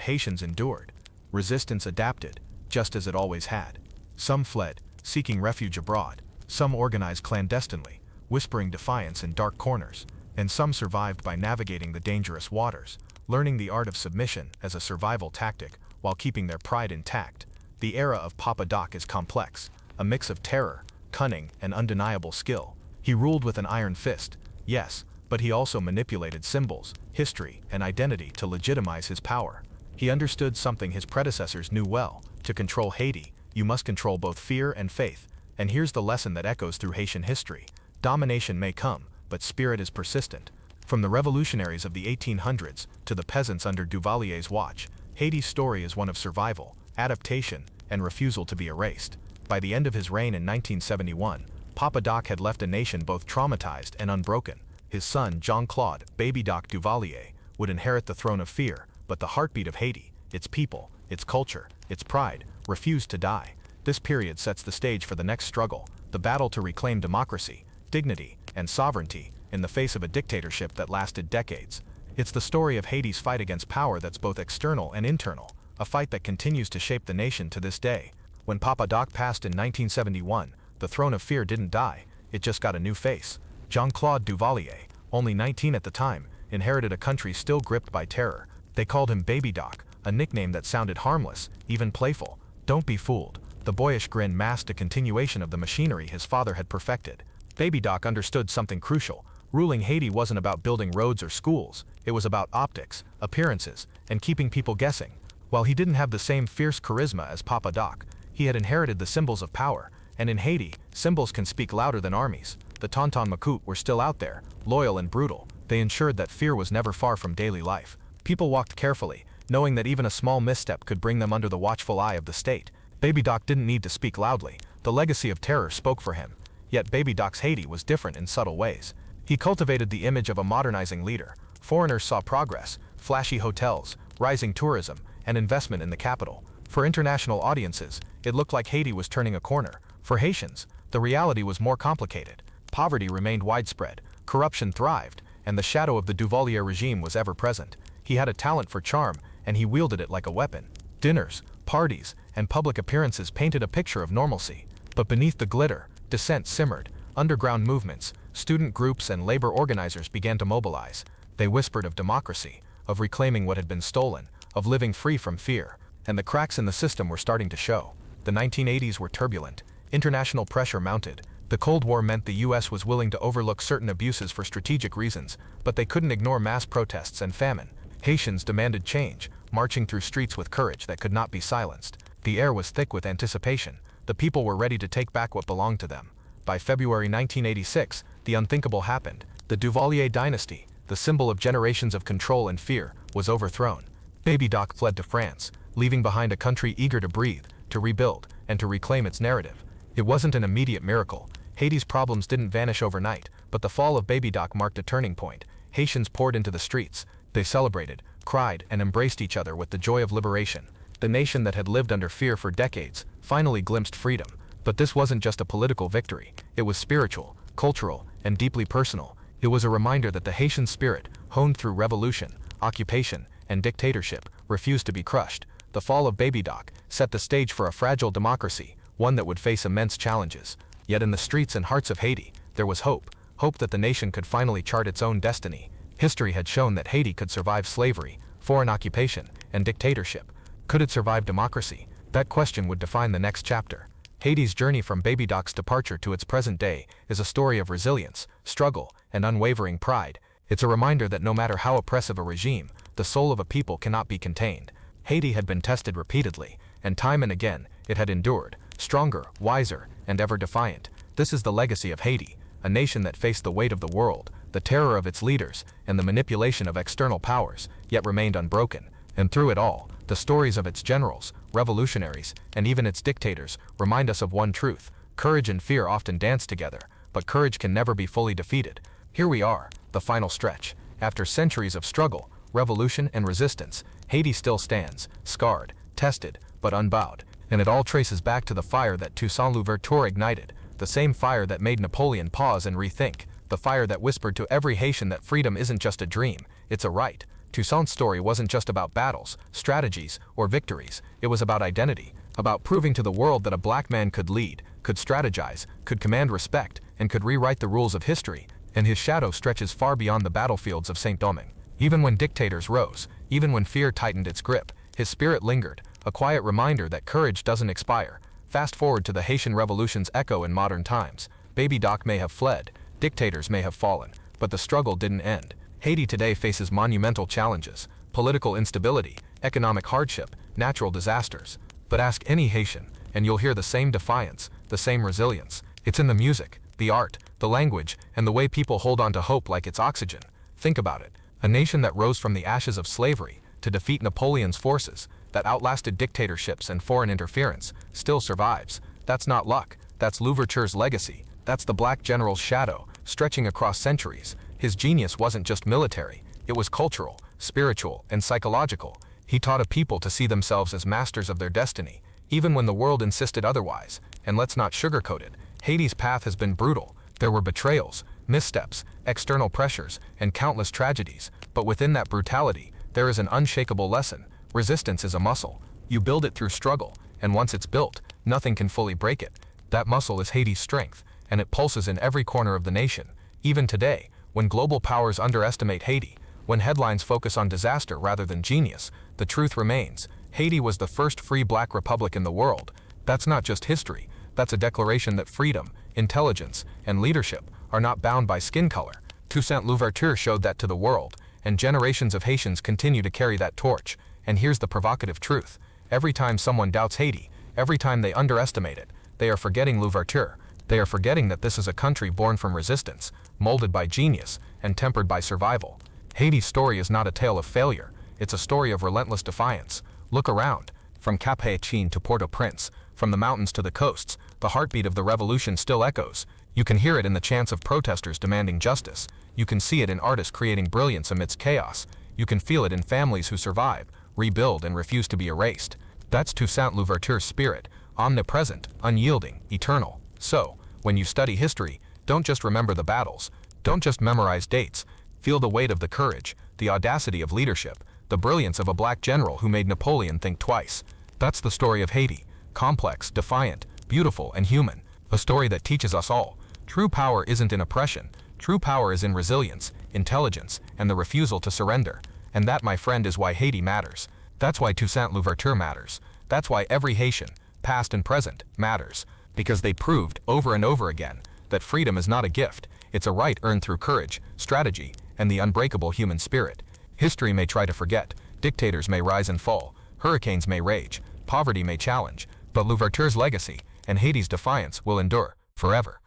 Haitians endured. Resistance adapted, just as it always had. Some fled, seeking refuge abroad. Some organized clandestinely, whispering defiance in dark corners. And some survived by navigating the dangerous waters, learning the art of submission as a survival tactic while keeping their pride intact. The era of Papa Doc is complex, a mix of terror, cunning, and undeniable skill. He ruled with an iron fist, yes, but he also manipulated symbols, history, and identity to legitimize his power. He understood something his predecessors knew well: to control Haiti, you must control both fear and faith. And here's the lesson that echoes through Haitian history: domination may come, but spirit is persistent. From the revolutionaries of the 1800s to the peasants under Duvalier's watch, Haiti's story is one of survival, adaptation, and refusal to be erased. By the end of his reign in 1971, Papa Doc had left a nation both traumatized and unbroken. His son, Jean-Claude "Baby Doc" Duvalier, would inherit the throne of fear, but the heartbeat of Haiti, its people, its culture, its pride, refused to die. This period sets the stage for the next struggle, the battle to reclaim democracy, dignity, and sovereignty in the face of a dictatorship that lasted decades. It's the story of Haiti's fight against power that's both external and internal, a fight that continues to shape the nation to this day. When Papa Doc passed in 1971, the throne of fear didn't die, it just got a new face. Jean-Claude Duvalier, only 19 at the time, inherited a country still gripped by terror. They called him Baby Doc, a nickname that sounded harmless, even playful. Don't be fooled. The boyish grin masked a continuation of the machinery his father had perfected. Baby Doc understood something crucial. Ruling Haiti wasn't about building roads or schools. It was about optics, appearances, and keeping people guessing. While he didn't have the same fierce charisma as Papa Doc, he had inherited the symbols of power. And in Haiti, symbols can speak louder than armies. The Ton Makoot were still out there, loyal and brutal. They ensured that fear was never far from daily life. People walked carefully, knowing that even a small misstep could bring them under the watchful eye of the state. Baby Doc didn't need to speak loudly. The legacy of terror spoke for him. Yet Baby Doc's Haiti was different in subtle ways. He cultivated the image of a modernizing leader. Foreigners saw progress, flashy hotels, rising tourism, and investment in the capital. For international audiences, it looked like Haiti was turning a corner. For Haitians, the reality was more complicated. Poverty remained widespread, corruption thrived, and the shadow of the Duvalier regime was ever present. He had a talent for charm, and he wielded it like a weapon. Dinners, parties, and public appearances painted a picture of normalcy. But beneath the glitter, dissent simmered. Underground movements, student groups, and labor organizers began to mobilize. They whispered of democracy, of reclaiming what had been stolen, of living free from fear. And the cracks in the system were starting to show. The 1980s were turbulent. International pressure mounted. The Cold War meant the US was willing to overlook certain abuses for strategic reasons, but they couldn't ignore mass protests and famine. Haitians demanded change, marching through streets with courage that could not be silenced. The air was thick with anticipation. The people were ready to take back what belonged to them. By February 1986, the unthinkable happened. The Duvalier dynasty, the symbol of generations of control and fear, was overthrown. Baby Doc fled to France, leaving behind a country eager to breathe, to rebuild, and to reclaim its narrative. It wasn't an immediate miracle. Haiti's problems didn't vanish overnight, but the fall of Baby Doc marked a turning point. Haitians poured into the streets. They celebrated, cried, and embraced each other with the joy of liberation. The nation that had lived under fear for decades finally glimpsed freedom. But this wasn't just a political victory. It was spiritual, cultural, and deeply personal. It was a reminder that the Haitian spirit, honed through revolution, occupation, and dictatorship, refused to be crushed. The fall of Baby Doc set the stage for a fragile democracy, one that would face immense challenges. Yet in the streets and hearts of Haiti, there was hope. Hope that the nation could finally chart its own destiny. History had shown that Haiti could survive slavery, foreign occupation, and dictatorship. Could it survive democracy? That question would define the next chapter. Haiti's journey from Baby Doc's departure to its present day is a story of resilience, struggle, and unwavering pride. It's a reminder that no matter how oppressive a regime, the soul of a people cannot be contained. Haiti had been tested repeatedly, and time and again, it had endured, stronger, wiser, and ever defiant. This is the legacy of Haiti, a nation that faced the weight of the world, the terror of its leaders, and the manipulation of external powers, yet remained unbroken. And through it all, the stories of its generals, revolutionaries, and even its dictators remind us of one truth: courage and fear often dance together, but courage can never be fully defeated. Here we are, the final stretch. After centuries of struggle, revolution, and resistance, Haiti still stands, scarred, tested, but unbowed. And it all traces back to the fire that Toussaint Louverture ignited, the same fire that made Napoleon pause and rethink, the fire that whispered to every Haitian that freedom isn't just a dream, it's a right. Toussaint's story wasn't just about battles, strategies, or victories. It was about identity, about proving to the world that a black man could lead, could strategize, could command respect, and could rewrite the rules of history. And his shadow stretches far beyond the battlefields of Saint Domingue. Even when dictators rose, even when fear tightened its grip, his spirit lingered, a quiet reminder that courage doesn't expire. Fast forward to the Haitian Revolution's echo in modern times. Baby Doc may have fled, dictators may have fallen, but the struggle didn't end. Haiti today faces monumental challenges: political instability, economic hardship, natural disasters. But ask any Haitian, and you'll hear the same defiance, the same resilience. It's in the music, the art, the language, and the way people hold on to hope like it's oxygen. Think about it. A nation that rose from the ashes of slavery to defeat Napoleon's forces, that outlasted dictatorships and foreign interference, still survives. That's not luck. That's Louverture's legacy. That's the black general's shadow, stretching across centuries. His genius wasn't just military. It was cultural, spiritual, and psychological. He taught a people to see themselves as masters of their destiny, even when the world insisted otherwise. And let's not sugarcoat it. Haiti's path has been brutal. There were betrayals, missteps, external pressures, and countless tragedies. But within that brutality, there is an unshakable lesson. Resistance is a muscle. You build it through struggle, and once it's built, nothing can fully break it. That muscle is Haiti's strength, and it pulses in every corner of the nation. Even today, when global powers underestimate Haiti, when headlines focus on disaster rather than genius, the truth remains: Haiti was the first free black republic in the world. That's not just history. That's a declaration that freedom, intelligence, and leadership are not bound by skin color. Toussaint Louverture showed that to the world, and generations of Haitians continue to carry that torch. And here's the provocative truth: every time someone doubts Haiti, every time they underestimate it, they are forgetting Louverture. They are forgetting that this is a country born from resistance, molded by genius, and tempered by survival. Haiti's story is not a tale of failure. It's a story of relentless defiance. Look around. From Cap Haitien to Port-au-Prince, from the mountains to the coasts, the heartbeat of the revolution still echoes. You can hear it in the chants of protesters demanding justice. You can see it in artists creating brilliance amidst chaos. You can feel it in families who survive, rebuild, and refuse to be erased. That's Toussaint Louverture's spirit, omnipresent, unyielding, eternal. So, when you study history, don't just remember the battles. Don't just memorize dates. Feel the weight of the courage, the audacity of leadership, the brilliance of a black general who made Napoleon think twice. That's the story of Haiti. Complex, defiant, beautiful, and human. A story that teaches us all: true power isn't in oppression. True power is in resilience, intelligence, and the refusal to surrender. And that, my friend, is why Haiti matters. That's why Toussaint Louverture matters. That's why every Haitian, past and present, matters. Because they proved, over and over again, that freedom is not a gift. It's a right earned through courage, strategy, and the unbreakable human spirit. History may try to forget, dictators may rise and fall, hurricanes may rage, poverty may challenge, but Louverture's legacy and Haiti's defiance will endure forever.